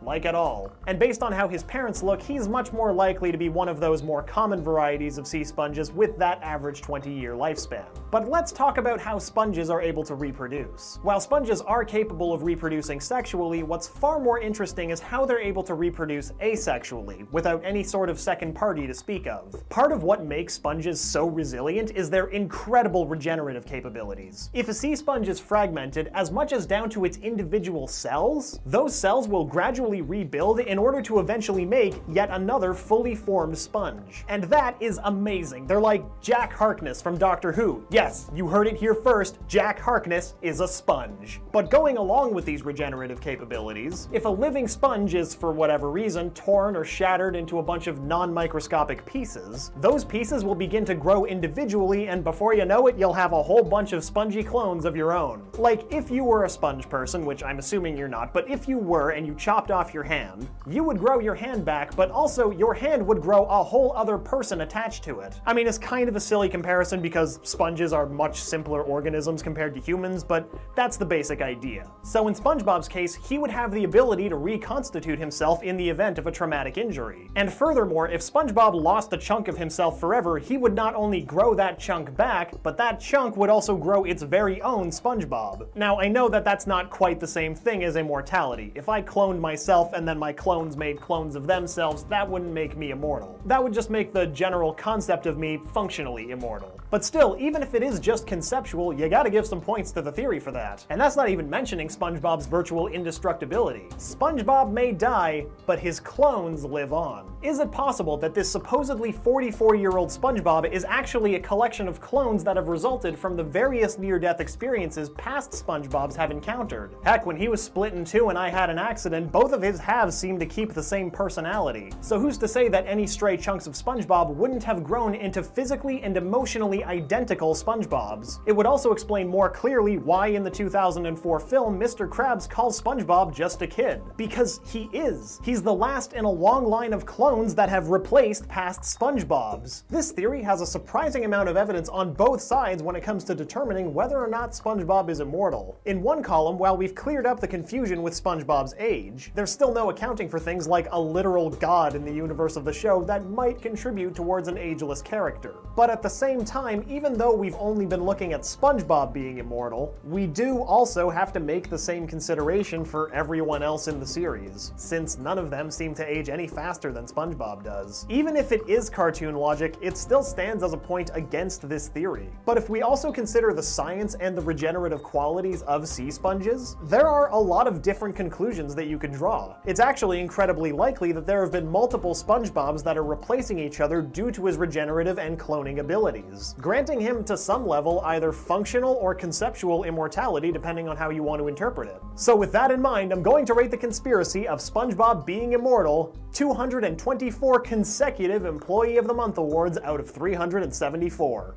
Like at all. And based on how his parents look, he's much more likely to be one of those more common varieties of sea sponges with that average 20-year lifespan. But let's talk about how sponges are able to reproduce. While sponges are capable of reproducing sexually, what's far more interesting is how they're able to reproduce asexually, without any sort of second party to speak of. Part of what makes sponges so resilient is their incredible regenerative capabilities. If a sea sponge is fragmented, as much as down to its individual cells, those cells will gradually rebuild in order to eventually make yet another fully formed sponge. And that is amazing. They're like Jack Harkness from Doctor Who. Yes, you heard it here first, Jack Harkness is a sponge. But going along with these regenerative capabilities, if a living sponge is, for whatever reason, torn or shattered into a bunch of non-microscopic pieces, those pieces will begin to grow individually, and before you know it, you'll have a whole bunch of spongy clones of your own. Like, if you were a sponge person, which I'm assuming you're not, but if you were and you chopped off your hand, you would grow your hand back, but also your hand would grow a whole other person attached to it. I mean, it's kind of a silly comparison because sponges are much simpler organisms compared to humans, but that's the basic idea. So in SpongeBob's case, he would have the ability to reconstitute himself in the event of a traumatic injury. And furthermore, if SpongeBob lost a chunk of himself forever, he would not only grow that chunk back, but that chunk would also grow its very own SpongeBob. Now, I know that that's not quite the same thing as immortality. If I cloned myself and then my clones made clones of themselves, that wouldn't make me immortal. That would just make the general concept of me functionally immortal. But still, even if it is just conceptual, you gotta give some points to the theory for that. And that's not even mentioning SpongeBob's virtual indestructibility. SpongeBob may die, but his clones live on. Is it possible that this supposedly 44-year-old SpongeBob is actually a collection of clones that have resulted from the various near-death experiences past SpongeBobs have encountered? Heck, when he was split in two and I had an accident, both of his halves seemed to keep the same personality. So who's to say that any stray chunks of SpongeBob wouldn't have grown into physically and emotionally identical SpongeBobs? It would also explain more clearly why in the 2004 film Mr. Krabs calls SpongeBob just a kid. Because he is. He's the last in a long line of clones that have replaced past SpongeBobs. This theory has a surprising amount of evidence on both sides when it comes to determining whether or not SpongeBob is immortal. In one column, while we've cleared up the confusion with SpongeBob's age, there's still no accounting for things like a literal god in the universe of the show that might contribute towards an ageless character. But at the same time, even though we've only been looking at SpongeBob being immortal, we do also have to make the same consideration for everyone else in the series, since none of them seem to age any faster than SpongeBob does. Even if it is cartoon logic, it still stands as a point against this theory. But if we also consider the science and the regenerative qualities of sea sponges, there are a lot of different conclusions that you could draw. saw. It's actually incredibly likely that there have been multiple SpongeBobs that are replacing each other due to his regenerative and cloning abilities, granting him to some level either functional or conceptual immortality depending on how you want to interpret it. So with that in mind, I'm going to rate the conspiracy of SpongeBob being immortal 224 consecutive Employee of the Month awards out of 374.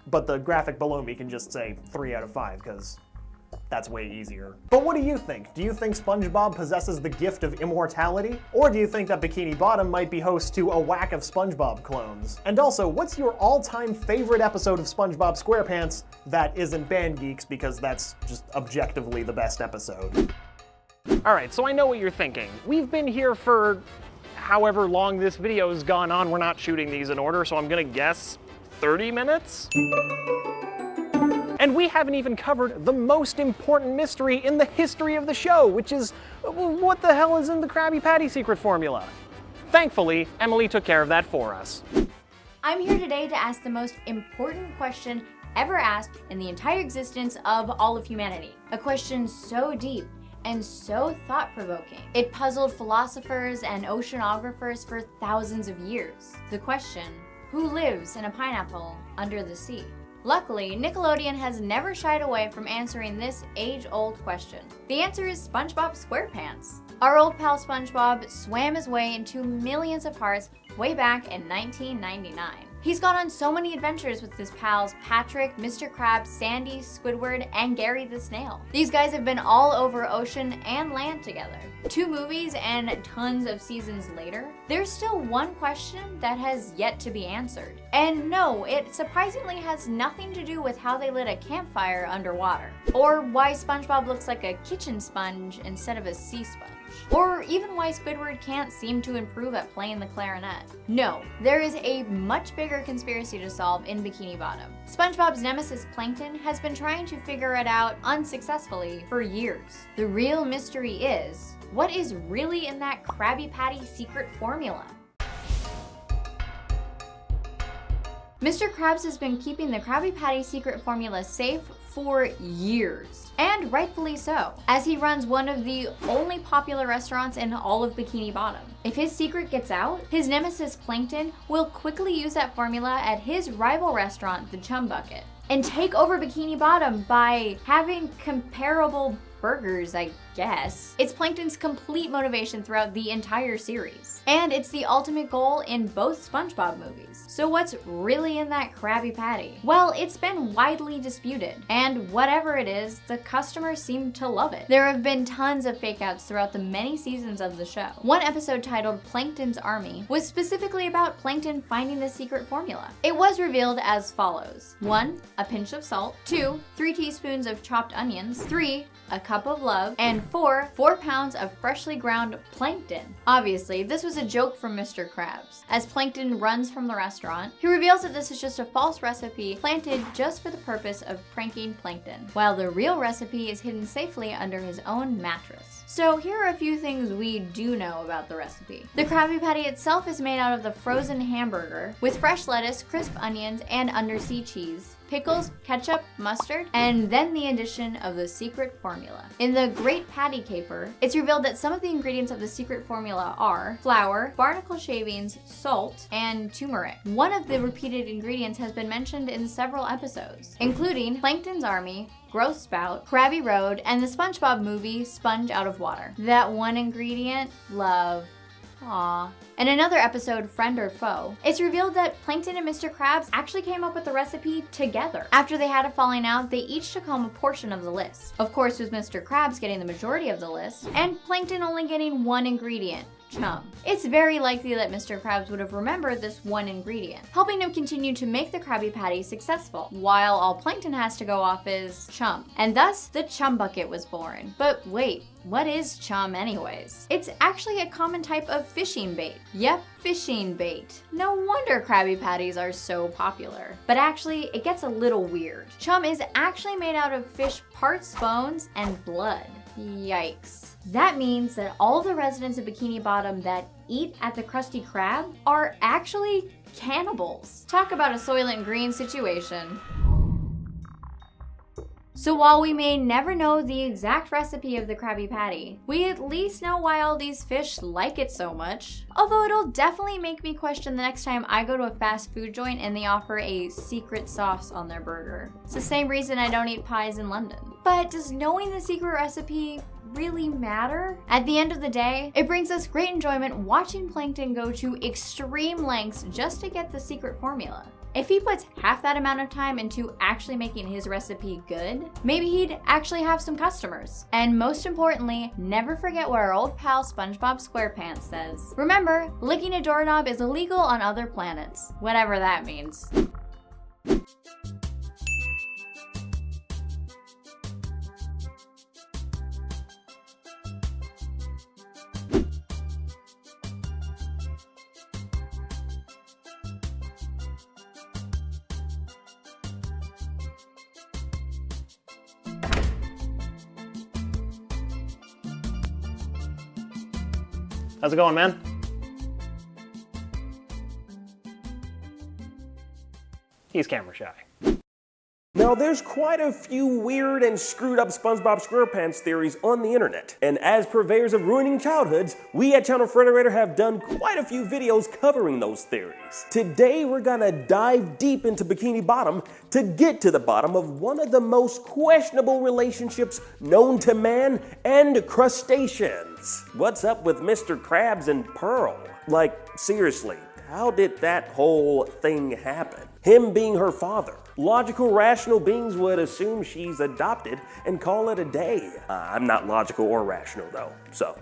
But the graphic below me can just say 3 out of 5 because that's way easier. But what do you think? Do you think SpongeBob possesses the gift of immortality? Or do you think that Bikini Bottom might be host to a whack of SpongeBob clones? And also, what's your all-time favorite episode of SpongeBob Squarepants that isn't Band Geeks, because that's just objectively the best episode? Alright, so I know what you're thinking. We've been here for however long this video's gone on. We're not shooting these in order, so I'm gonna guess 30 minutes? And we haven't even covered the most important mystery in the history of the show, which is, what the hell is in the Krabby Patty secret formula? Thankfully, Emily took care of that for us. I'm here today to ask the most important question ever asked in the entire existence of all of humanity. A question so deep and so thought-provoking. It puzzled philosophers and oceanographers for thousands of years. The question, who lives in a pineapple under the sea? Luckily, Nickelodeon has never shied away from answering this age-old question. The answer is SpongeBob Squarepants. Our old pal SpongeBob swam his way into millions of hearts way back in 1999. He's gone on so many adventures with his pals Patrick, Mr. Krabs, Sandy, Squidward, and Gary the Snail. These guys have been all over ocean and land together. 2 movies and tons of seasons later, there's still one question that has yet to be answered. And no, it surprisingly has nothing to do with how they lit a campfire underwater, or why SpongeBob looks like a kitchen sponge instead of a sea sponge, or even why Squidward can't seem to improve at playing the clarinet. No, there is a much bigger conspiracy to solve in Bikini Bottom. SpongeBob's nemesis Plankton has been trying to figure it out unsuccessfully for years. The real mystery is, what is really in that Krabby Patty secret formula? Mr. Krabs has been keeping the Krabby Patty secret formula safe for years, and rightfully so, as he runs one of the only popular restaurants in all of Bikini Bottom. If his secret gets out, his nemesis Plankton will quickly use that formula at his rival restaurant, the Chum Bucket, and take over Bikini Bottom by having comparable burgers, I guess. It's Plankton's complete motivation throughout the entire series. And it's the ultimate goal in both SpongeBob movies. So what's really in that Krabby Patty? Well, it's been widely disputed. And whatever it is, the customers seem to love it. There have been tons of fake-outs throughout the many seasons of the show. One episode titled Plankton's Army was specifically about Plankton finding the secret formula. It was revealed as follows. 1, a pinch of salt. 2, 3 teaspoons of chopped onions. 3, a cup of love, and 4 pounds of freshly ground plankton. Obviously, this was a joke from Mr. Krabs. As Plankton runs from the restaurant, he reveals that this is just a false recipe planted just for the purpose of pranking Plankton, while the real recipe is hidden safely under his own mattress. So here are a few things we do know about the recipe. The Krabby Patty itself is made out of the frozen hamburger with fresh lettuce, crisp onions, and undersea cheese, pickles, ketchup, mustard, and then the addition of the secret formula. In the Great Patty Caper, it's revealed that some of the ingredients of the secret formula are flour, barnacle shavings, salt, and turmeric. One of the repeated ingredients has been mentioned in several episodes, including Plankton's Army, Growth Spout, Krabby Road, and the SpongeBob movie, Sponge Out of Water. That one ingredient? Love. Aww. In another episode, Friend or Foe, it's revealed that Plankton and Mr. Krabs actually came up with the recipe together. After they had a falling out, they each took home a portion of the list. Of course, with Mr. Krabs getting the majority of the list, and Plankton only getting one ingredient, chum. It's very likely that Mr. Krabs would have remembered this one ingredient, helping him continue to make the Krabby Patty successful, while all Plankton has to go off is chum. And thus, the Chum Bucket was born. But wait, what is chum anyways? It's actually a common type of fishing bait. Yep, fishing bait. No wonder Krabby Patties are so popular. But actually, it gets a little weird. Chum is actually made out of fish parts, bones, and blood. Yikes. That means that all the residents of Bikini Bottom that eat at the Krusty Krab are actually cannibals. Talk about a Soylent Green situation. So while we may never know the exact recipe of the Krabby Patty, we at least know why all these fish like it so much. Although it'll definitely make me question the next time I go to a fast food joint and they offer a secret sauce on their burger. It's the same reason I don't eat pies in London. But does knowing the secret recipe really matter? At the end of the day, it brings us great enjoyment watching Plankton go to extreme lengths just to get the secret formula. If he puts half that amount of time into actually making his recipe good, maybe he'd actually have some customers. And most importantly, never forget what our old pal Spongebob Squarepants says. Remember, licking a doorknob is illegal on other planets, whatever that means. How's it going, man? He's camera shy. Now, there's quite a few weird and screwed up SpongeBob Squarepants theories on the internet. And as purveyors of ruining childhoods, we at ChannelFrederator have done quite a few videos covering those theories. Today, we're gonna dive deep into Bikini Bottom to get to the bottom of one of the most questionable relationships known to man and crustaceans. What's up with Mr. Krabs and Pearl? Like, seriously, how did that whole thing happen? Him being her father. Logical, rational beings would assume she's adopted and call it a day. I'm not logical or rational though, so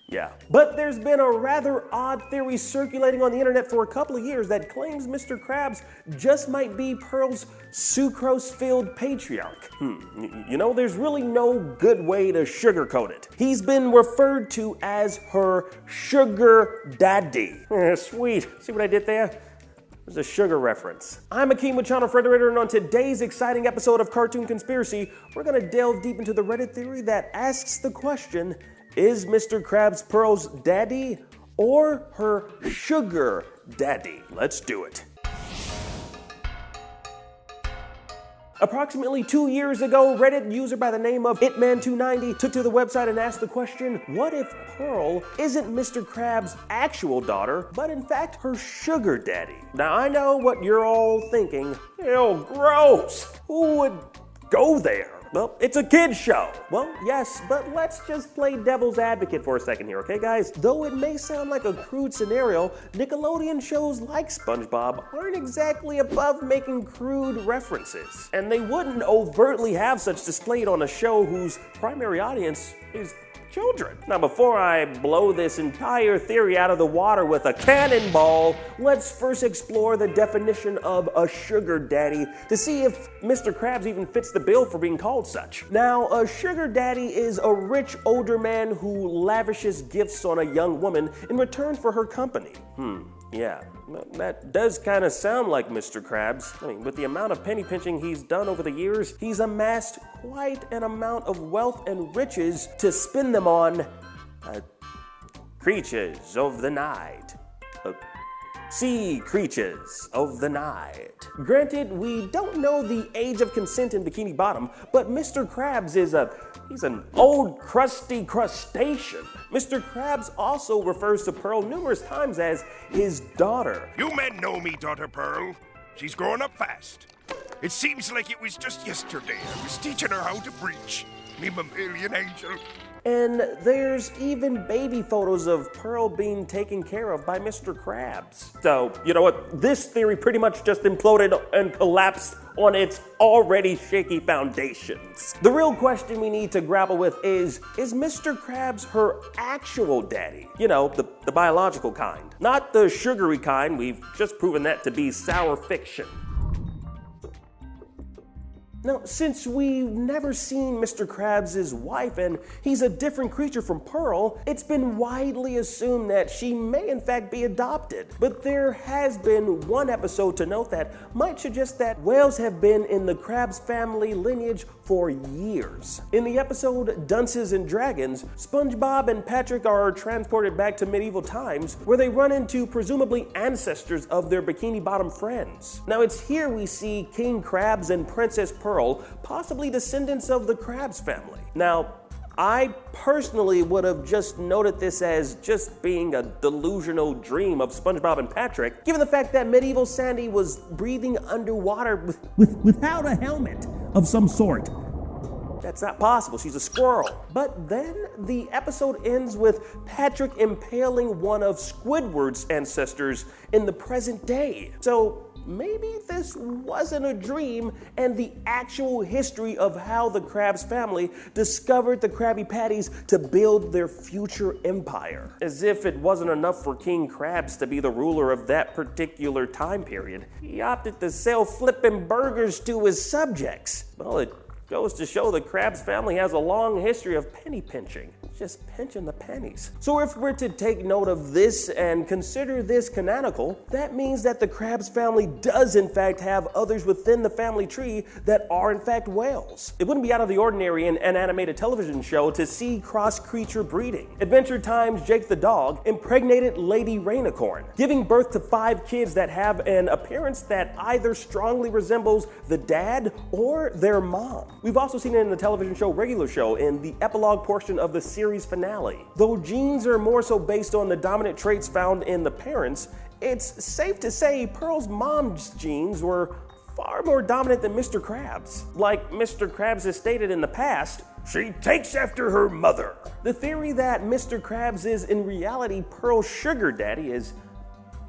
yeah. But there's been a rather odd theory circulating on the internet for a couple of years that claims Mr. Krabs just might be Pearl's sucrose-filled patriarch. You know, there's really no good way to sugarcoat it. He's been referred to as her sugar daddy. Sweet, see what I did there? There's a sugar reference. I'm Akeem with ChannelFrederator, and on today's exciting episode of Cartoon Conspiracy, we're gonna delve deep into the Reddit theory that asks the question, is Mr. Krabs Pearl's daddy or her sugar daddy? Let's do it. Approximately 2 years ago, Reddit user by the name of Itman290 took to the website and asked the question, what if Pearl isn't Mr. Krabs' actual daughter, but in fact her sugar daddy? Now I know what you're all thinking, ew, gross, who would go there? Well, it's a kid's show. Well, yes, but let's just play devil's advocate for a second here, okay guys? Though it may sound like a crude scenario, Nickelodeon shows like SpongeBob aren't exactly above making crude references. And they wouldn't overtly have such displayed on a show whose primary audience is children. Now, before I blow this entire theory out of the water with a cannonball, let's first explore the definition of a sugar daddy to see if Mr. Krabs even fits the bill for being called such. Now, a sugar daddy is a rich older man who lavishes gifts on a young woman in return for her company. Yeah, that does kind of sound like Mr. Krabs. I mean, with the amount of penny pinching he's done over the years, he's amassed quite an amount of wealth and riches to spend them on creatures of the night. Sea creatures of the night. Granted, we don't know the age of consent in Bikini Bottom, but Mr. Krabs he's an old crusty crustacean. Mr. Krabs also refers to Pearl numerous times as his daughter. You men know me, daughter Pearl. She's growing up fast. It seems like it was just yesterday I was teaching her how to preach. Me mammalian angel. And there's even baby photos of Pearl being taken care of by Mr. Krabs. So, you know what? This theory pretty much just imploded and collapsed on its already shaky foundations. The real question we need to grapple with is Mr. Krabs her actual daddy? You know, the biological kind. Not the sugary kind, we've just proven that to be sour fiction. Now, since we've never seen Mr. Krabs' wife and he's a different creature from Pearl, it's been widely assumed that she may in fact be adopted. But there has been one episode to note that might suggest that whales have been in the Krabs family lineage for years. In the episode Dunces and Dragons, SpongeBob and Patrick are transported back to medieval times where they run into presumably ancestors of their Bikini Bottom friends. Now, it's here we see King Krabs and Princess Pearl Pearl, possibly descendants of the Krabs family. Now, I personally would have just noted this as just being a delusional dream of SpongeBob and Patrick, given the fact that medieval Sandy was breathing underwater without a helmet of some sort. That's not possible, she's a squirrel. But then the episode ends with Patrick impaling one of Squidward's ancestors in the present day. So maybe this wasn't a dream and the actual history of how the Krabs family discovered the Krabby Patties to build their future empire. As if it wasn't enough for King Krabs to be the ruler of that particular time period, he opted to sell flippin' burgers to his subjects. Well, it goes to show the Krabs family has a long history of penny pinching. Just pinching the pennies. So if we're to take note of this and consider this canonical, that means that the Krabs family does in fact have others within the family tree that are in fact whales. It wouldn't be out of the ordinary in an animated television show to see cross-creature breeding. Adventure Time's Jake the Dog impregnated Lady Rainicorn, giving birth to 5 kids that have an appearance that either strongly resembles the dad or their mom. We've also seen it in the television show Regular Show in the epilogue portion of the series finale. Though genes are more so based on the dominant traits found in the parents, it's safe to say Pearl's mom's genes were far more dominant than Mr. Krabs. Like Mr. Krabs has stated in the past, she takes after her mother. The theory that Mr. Krabs is in reality Pearl's sugar daddy is,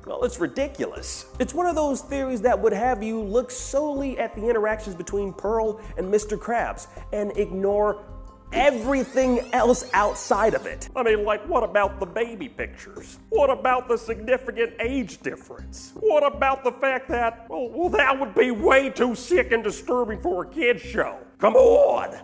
well, it's ridiculous. It's one of those theories that would have you look solely at the interactions between Pearl and Mr. Krabs and ignore everything else outside of it. I mean, like, what about the baby pictures? What about the significant age difference? What about the fact that, well, that would be way too sick and disturbing for a kid's show? Come on!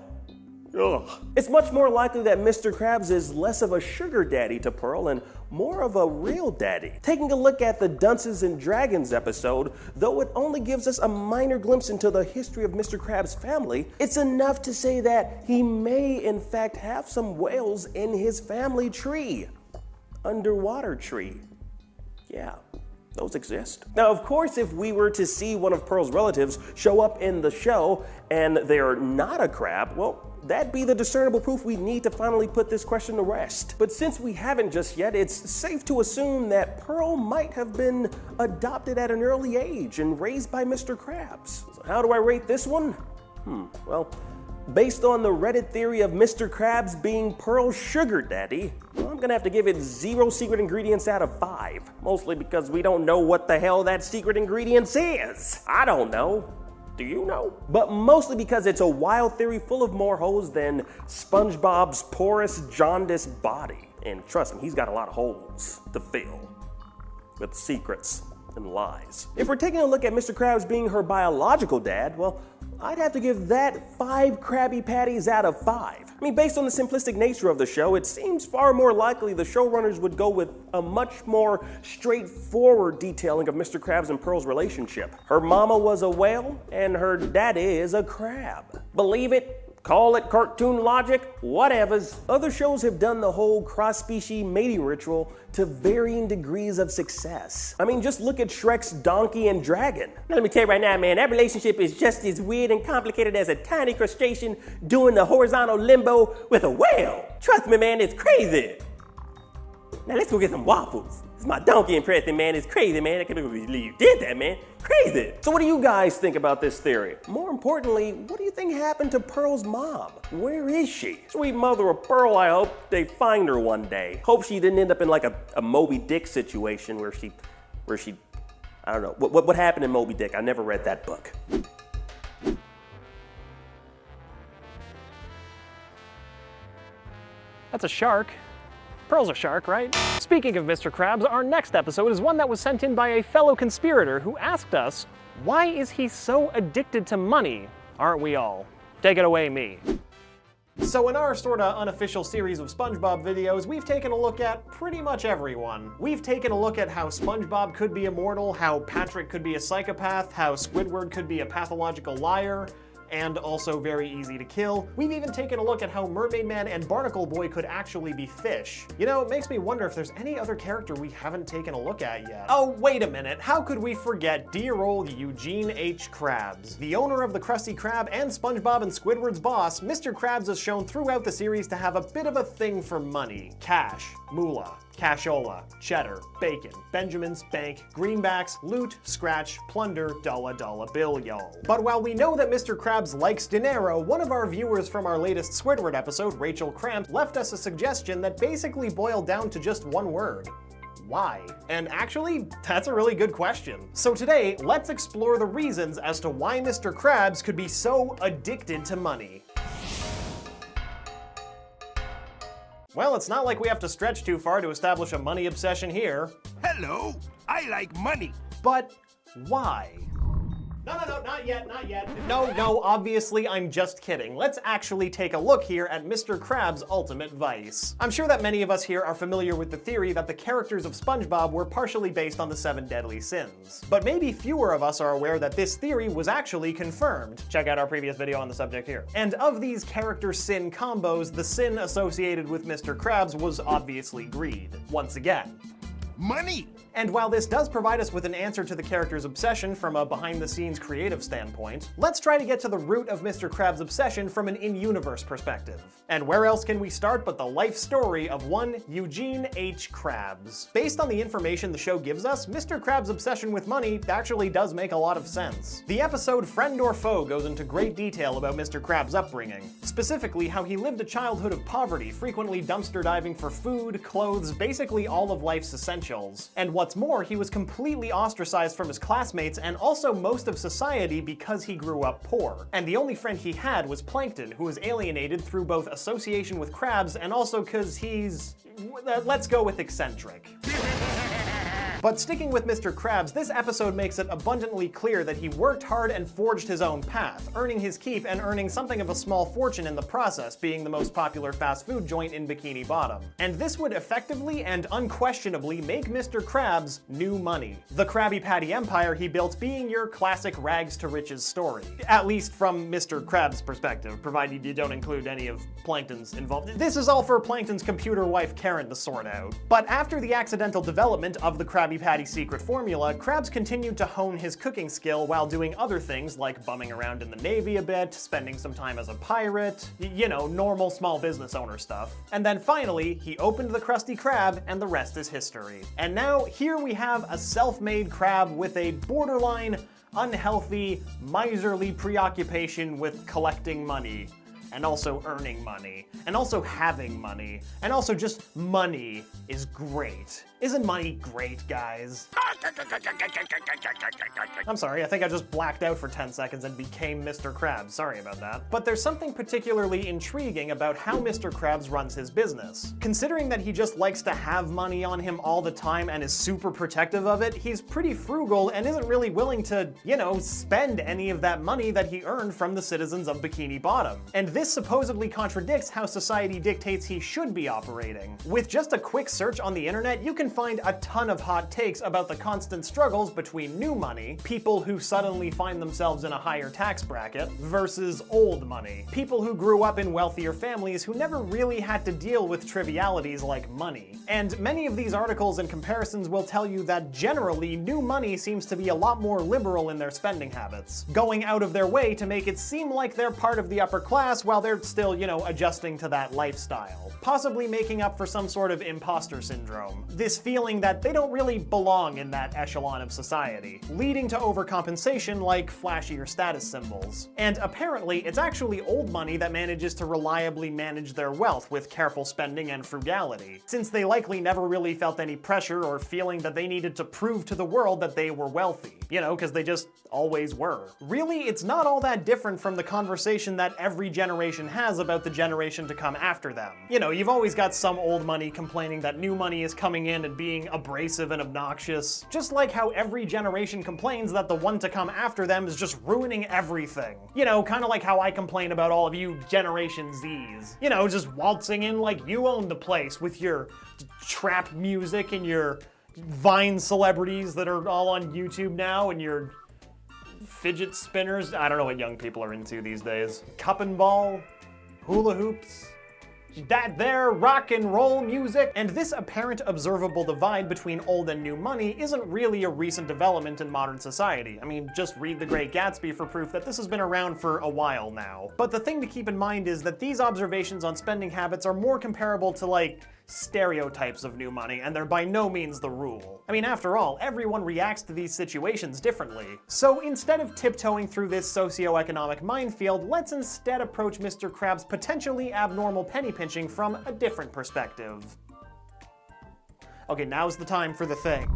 Ugh. It's much more likely that Mr. Krabs is less of a sugar daddy to Pearl and more of a real daddy. Taking a look at the Dunces and Dragons episode, though it only gives us a minor glimpse into the history of Mr. Krabs' family, it's enough to say that he may in fact have some whales in his family tree. Underwater tree. Yeah. Those exist. Now, of course, if we were to see one of Pearl's relatives show up in the show and they're not a crab, well, that'd be the discernible proof we need to finally put this question to rest. But since we haven't just yet, it's safe to assume that Pearl might have been adopted at an early age and raised by Mr. Krabs. So how do I rate this one? Well, based on the Reddit theory of Mr. Krabs being Pearl's sugar daddy, well, I'm gonna have to give it 0 secret ingredients out of 5. Mostly because we don't know what the hell that secret ingredients is. I don't know. Do you know? But mostly because it's a wild theory full of more holes than SpongeBob's porous, jaundiced body. And trust me, he's got a lot of holes to fill with secrets and lies. If we're taking a look at Mr. Krabs being her biological dad, well, I'd have to give that 5 Krabby Patties out of 5. I mean, based on the simplistic nature of the show, it seems far more likely the showrunners would go with a much more straightforward detailing of Mr. Krabs and Pearl's relationship. Her mama was a whale, and her daddy is a crab. Believe it? Call it cartoon logic, whatevers. Other shows have done the whole cross-species mating ritual to varying degrees of success. I mean, just look at Shrek's donkey and dragon. Now let me tell you right now, man, that relationship is just as weird and complicated as a tiny crustacean doing the horizontal limbo with a whale. Trust me, man, it's crazy. Now let's go get some waffles. It's my donkey impression, man. It's crazy, man. I can't believe you did that, man. Crazy. So what do you guys think about this theory? More importantly, what do you think happened to Pearl's mom? Where is she? Sweet mother of Pearl, I hope they find her one day. Hope she didn't end up in like a Moby Dick situation where she, I don't know. What happened in Moby Dick? I never read that book. That's a shark. Pearl's a shark, right? Speaking of Mr. Krabs, our next episode is one that was sent in by a fellow conspirator who asked us, why is he so addicted to money? Aren't we all? Take it away, me. So in our sorta unofficial series of SpongeBob videos, we've taken a look at pretty much everyone. We've taken a look at how SpongeBob could be immortal, how Patrick could be a psychopath, how Squidward could be a pathological liar, and also very easy to kill. We've even taken a look at how Mermaid Man and Barnacle Boy could actually be fish. You know, it makes me wonder if there's any other character we haven't taken a look at yet. Oh, wait a minute, how could we forget dear old Eugene H. Krabs? The owner of the Krusty Krab and SpongeBob and Squidward's boss, Mr. Krabs is shown throughout the series to have a bit of a thing for money. Cash, moolah, cashola, cheddar, bacon, Benjamins, bank, greenbacks, loot, scratch, plunder, dollar bill, y'all. But while we know that Mr. Krabs likes dinero, one of our viewers from our latest Squidward episode, Rachel Cramp, left us a suggestion that basically boiled down to just one word. Why? And actually, that's a really good question. So today, let's explore the reasons as to why Mr. Krabs could be so addicted to money. Well, it's not like we have to stretch too far to establish a money obsession here. Hello, I like money. But why? No, not yet. No, obviously I'm just kidding. Let's actually take a look here at Mr. Krabs' ultimate vice. I'm sure that many of us here are familiar with the theory that the characters of SpongeBob were partially based on the 7 deadly sins. But maybe fewer of us are aware that this theory was actually confirmed. Check out our previous video on the subject here. And of these character sin combos, the sin associated with Mr. Krabs was obviously greed. Once again. Money! And while this does provide us with an answer to the character's obsession from a behind-the-scenes creative standpoint, let's try to get to the root of Mr. Krabs' obsession from an in-universe perspective. And where else can we start but the life story of one Eugene H. Krabs? Based on the information the show gives us, Mr. Krabs' obsession with money actually does make a lot of sense. The episode Friend or Foe goes into great detail about Mr. Krabs' upbringing, specifically how he lived a childhood of poverty, frequently dumpster diving for food, clothes, basically all of life's essentials. And what's more, he was completely ostracized from his classmates and also most of society because he grew up poor. And the only friend he had was Plankton, who was alienated through both association with crabs and also because he's, let's go with eccentric. But sticking with Mr. Krabs, this episode makes it abundantly clear that he worked hard and forged his own path, earning his keep and earning something of a small fortune in the process, being the most popular fast food joint in Bikini Bottom. And this would effectively and unquestionably make Mr. Krabs new money. The Krabby Patty empire he built being your classic rags to riches story. At least from Mr. Krabs' perspective, provided you don't include any of Plankton's involved. This is all for Plankton's computer wife Karen to sort out. But after the accidental development of the Krabby Patty secret formula, Krabs continued to hone his cooking skill while doing other things like bumming around in the Navy a bit, spending some time as a pirate, you know, normal small business owner stuff. And then finally, he opened the Krusty Krab and the rest is history. And now here we have a self-made crab with a borderline unhealthy, miserly preoccupation with collecting money. And also earning money, and also having money, and also just money is great. Isn't money great, guys? I'm sorry, I think I just blacked out for 10 seconds and became Mr. Krabs. Sorry about that. But there's something particularly intriguing about how Mr. Krabs runs his business. Considering that he just likes to have money on him all the time and is super protective of it, he's pretty frugal and isn't really willing to, you know, spend any of that money that he earned from the citizens of Bikini Bottom. And this supposedly contradicts how society dictates he should be operating. With just a quick search on the internet, you can find a ton of hot takes about the constant struggles between new money, people who suddenly find themselves in a higher tax bracket, versus old money, people who grew up in wealthier families who never really had to deal with trivialities like money. And many of these articles and comparisons will tell you that generally, new money seems to be a lot more liberal in their spending habits, going out of their way to make it seem like they're part of the upper class while they're still, you know, adjusting to that lifestyle, possibly making up for some sort of imposter syndrome. This feeling that they don't really belong in that echelon of society, leading to overcompensation like flashier status symbols. And apparently, it's actually old money that manages to reliably manage their wealth with careful spending and frugality, since they likely never really felt any pressure or feeling that they needed to prove to the world that they were wealthy, you know, because they just always were. Really, it's not all that different from the conversation that every generation has about the generation to come after them. You know, you've always got some old money complaining that new money is coming in and being abrasive and obnoxious, just like how every generation complains that the one to come after them is just ruining everything. You know, kind of like how I complain about all of you Generation Zs. You know, just waltzing in like you own the place with your trap music and your Vine celebrities that are all on YouTube now and your fidget spinners. I don't know what young people are into these days. Cup and ball, hula hoops. That there rock and roll music. And this apparent observable divide between old and new money isn't really a recent development in modern society. I mean, just read The Great Gatsby for proof that this has been around for a while now. But the thing to keep in mind is that these observations on spending habits are more comparable to, like, stereotypes of new money, and they're by no means the rule. I mean, after all, everyone reacts to these situations differently. So instead of tiptoeing through this socioeconomic minefield, let's instead approach Mr. Krabs' potentially abnormal penny pinching from a different perspective. Okay, now's the time for the thing.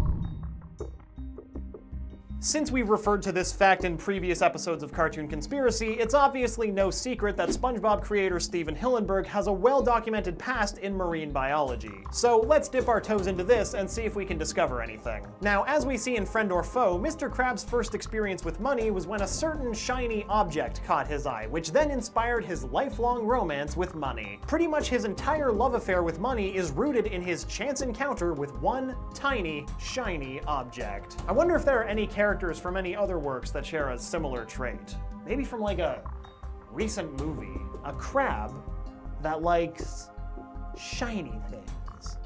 Since we've referred to this fact in previous episodes of Cartoon Conspiracy, it's obviously no secret that SpongeBob creator Stephen Hillenburg has a well-documented past in marine biology. So let's dip our toes into this and see if we can discover anything. Now, as we see in Friend or Foe, Mr. Krabs' first experience with money was when a certain shiny object caught his eye, which then inspired his lifelong romance with money. Pretty much his entire love affair with money is rooted in his chance encounter with one tiny, shiny object. I wonder if there are any characters from any other works that share a similar trait. Maybe from like a recent movie. A crab that likes shiny things.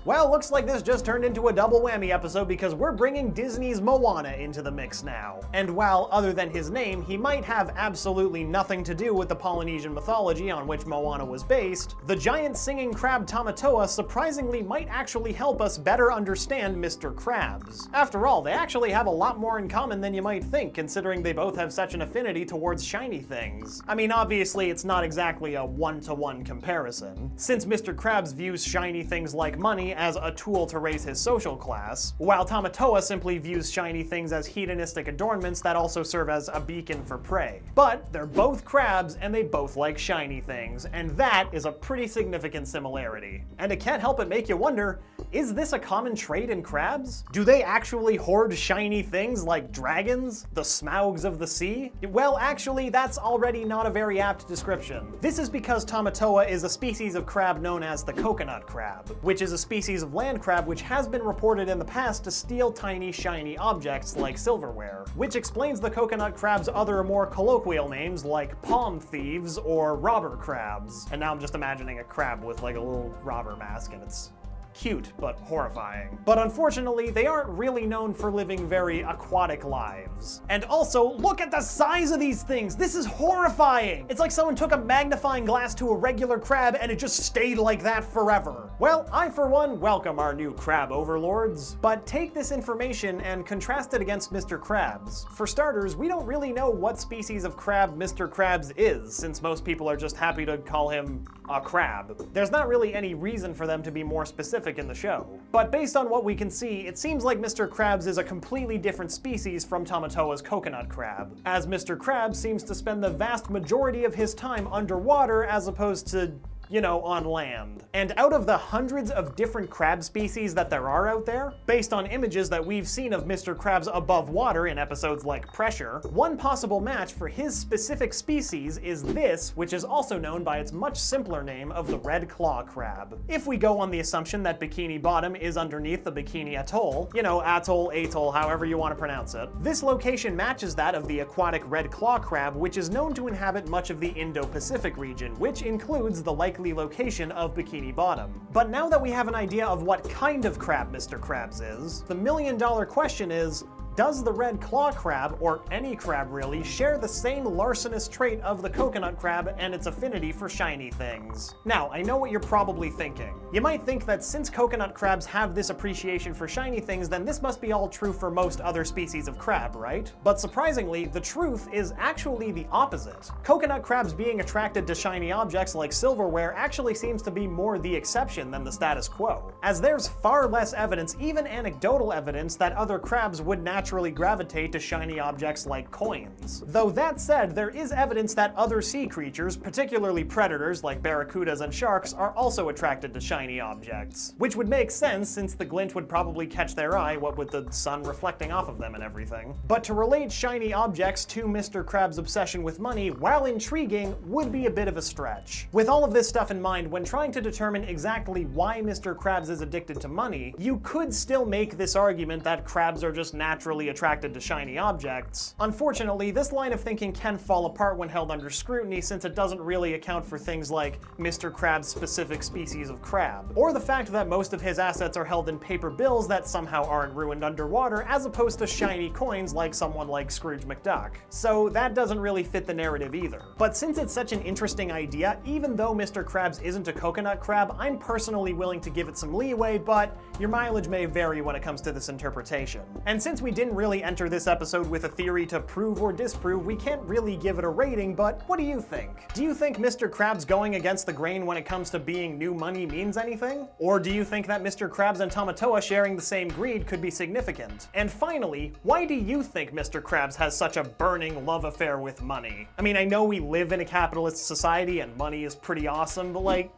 Well, looks like this just turned into a double whammy episode because we're bringing Disney's Moana into the mix now. And while, other than his name, he might have absolutely nothing to do with the Polynesian mythology on which Moana was based, the giant singing crab Tamatoa surprisingly might actually help us better understand Mr. Krabs. After all, they actually have a lot more in common than you might think, considering they both have such an affinity towards shiny things. I mean, obviously, it's not exactly a one-to-one comparison, since Mr. Krabs views shiny things like money as a tool to raise his social class, while Tamatoa simply views shiny things as hedonistic adornments that also serve as a beacon for prey. But they're both crabs and they both like shiny things, and that is a pretty significant similarity. And it can't help but make you wonder, is this a common trait in crabs? Do they actually hoard shiny things like dragons? The Smaugs of the sea? Well, actually, that's already not a very apt description. This is because Tamatoa is a species of crab known as the coconut crab, which is a species of land crab which has been reported in the past to steal tiny, shiny objects like silverware, which explains the coconut crab's other more colloquial names like palm thieves or robber crabs. And now I'm just imagining a crab with like a little robber mask, and it's cute, but horrifying. But unfortunately, they aren't really known for living very aquatic lives. And also, look at the size of these things! This is horrifying! It's like someone took a magnifying glass to a regular crab and it just stayed like that forever. Well, I for one welcome our new crab overlords, but take this information and contrast it against Mr. Krabs. For starters, we don't really know what species of crab Mr. Krabs is, since most people are just happy to call him a crab. There's not really any reason for them to be more specific in the show. But based on what we can see, it seems like Mr. Krabs is a completely different species from Tamatoa's coconut crab, as Mr. Krabs seems to spend the vast majority of his time underwater as opposed to, you know, on land. And out of the hundreds of different crab species that there are out there, based on images that we've seen of Mr. Krabs above water in episodes like Pressure, one possible match for his specific species is this, which is also known by its much simpler name of the red claw crab. If we go on the assumption that Bikini Bottom is underneath the Bikini Atoll, you know, atoll, however you want to pronounce it, this location matches that of the aquatic red claw crab, which is known to inhabit much of the Indo-Pacific region, which includes the likely location of Bikini Bottom. But now that we have an idea of what kind of crab Mr. Krabs is, the million-dollar question is, does the red claw crab, or any crab really, share the same larcenous trait of the coconut crab and its affinity for shiny things? Now, I know what you're probably thinking. You might think that since coconut crabs have this appreciation for shiny things, then this must be all true for most other species of crab, right? But surprisingly, the truth is actually the opposite. Coconut crabs being attracted to shiny objects like silverware actually seems to be more the exception than the status quo, as there's far less evidence, even anecdotal evidence, that other crabs would naturally gravitate to shiny objects like coins. Though that said, there is evidence that other sea creatures, particularly predators like barracudas and sharks, are also attracted to shiny objects. Which would make sense since the glint would probably catch their eye, what with the sun reflecting off of them and everything. But to relate shiny objects to Mr. Krabs' obsession with money, while intriguing, would be a bit of a stretch. With all of this stuff in mind, when trying to determine exactly why Mr. Krabs is addicted to money, you could still make this argument that crabs are just naturally naturally attracted to shiny objects. Unfortunately, this line of thinking can fall apart when held under scrutiny, since it doesn't really account for things like Mr. Crab's specific species of crab, or the fact that most of his assets are held in paper bills that somehow aren't ruined underwater, as opposed to shiny coins like someone like Scrooge McDuck. So that doesn't really fit the narrative either. But since it's such an interesting idea, even though Mr. Krabs isn't a coconut crab, I'm personally willing to give it some leeway, but your mileage may vary when it comes to this interpretation. And since we didn't really enter this episode with a theory to prove or disprove, we can't really give it a rating, but what do you think? Do you think Mr. Krabs going against the grain when it comes to being new money means anything? Or do you think that Mr. Krabs and Tamatoa sharing the same greed could be significant? And finally, why do you think Mr. Krabs has such a burning love affair with money? I mean, I know we live in a capitalist society and money is pretty awesome, but like,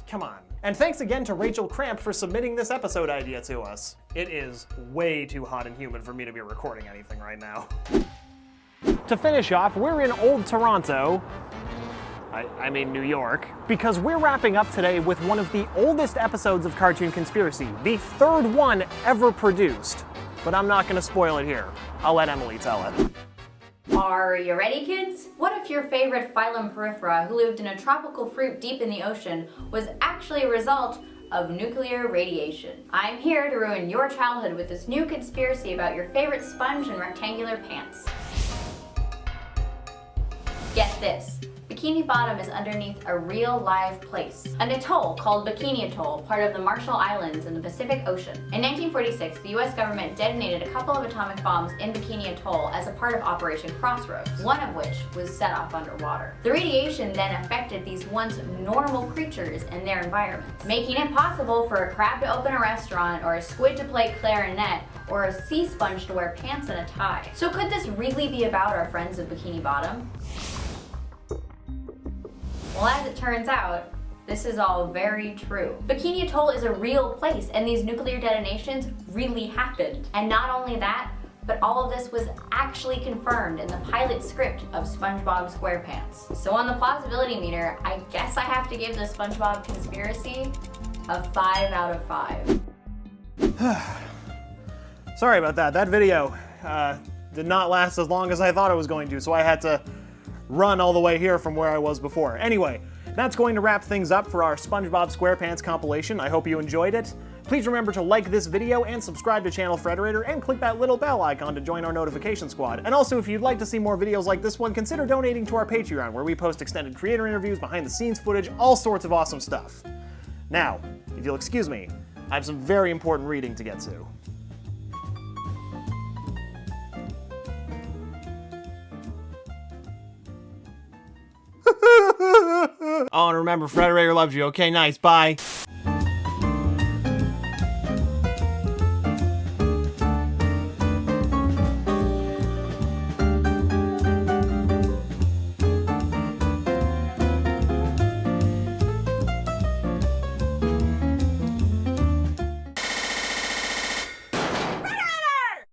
come on. And thanks again to Rachel Cramp for submitting this episode idea to us. It is way too hot and humid for me to be recording anything right now. To finish off, we're in Old Toronto, I mean New York, because we're wrapping up today with one of the oldest episodes of Cartoon Conspiracy, the third one ever produced. But I'm not gonna spoil it here. I'll let Emily tell it. Are you ready, kids? What if your favorite phylum Porifera, who lived in a tropical fruit deep in the ocean, was actually a result of nuclear radiation? I'm here to ruin your childhood with this new conspiracy about your favorite sponge and rectangular pants. Get this. Bikini Bottom is underneath a real live place, an atoll called Bikini Atoll, part of the Marshall Islands in the Pacific Ocean. In 1946, the US government detonated a couple of atomic bombs in Bikini Atoll as a part of Operation Crossroads, one of which was set off underwater. The radiation then affected these once normal creatures and their environments, making it possible for a crab to open a restaurant, or a squid to play clarinet, or a sea sponge to wear pants and a tie. So could this really be about our friends of Bikini Bottom? Well, as it turns out, this is all very true. Bikini Atoll is a real place, and these nuclear detonations really happened. And not only that, but all of this was actually confirmed in the pilot script of Spongebob Squarepants. So on the plausibility meter, I guess I have to give the Spongebob conspiracy a 5 out of 5. Sorry about that. That video did not last as long as I thought it was going to, so I had to run all the way here from where I was before. Anyway, that's going to wrap things up for our Spongebob Squarepants compilation. I hope you enjoyed it. Please remember to like this video and subscribe to Channel Frederator and click that little bell icon to join our notification squad. And also, if you'd like to see more videos like this one, consider donating to our Patreon, where we post extended creator interviews, behind the scenes footage, all sorts of awesome stuff. Now, if you'll excuse me, I have some very important reading to get to. Oh, and remember, Frederator loves you. Okay, nice. Bye.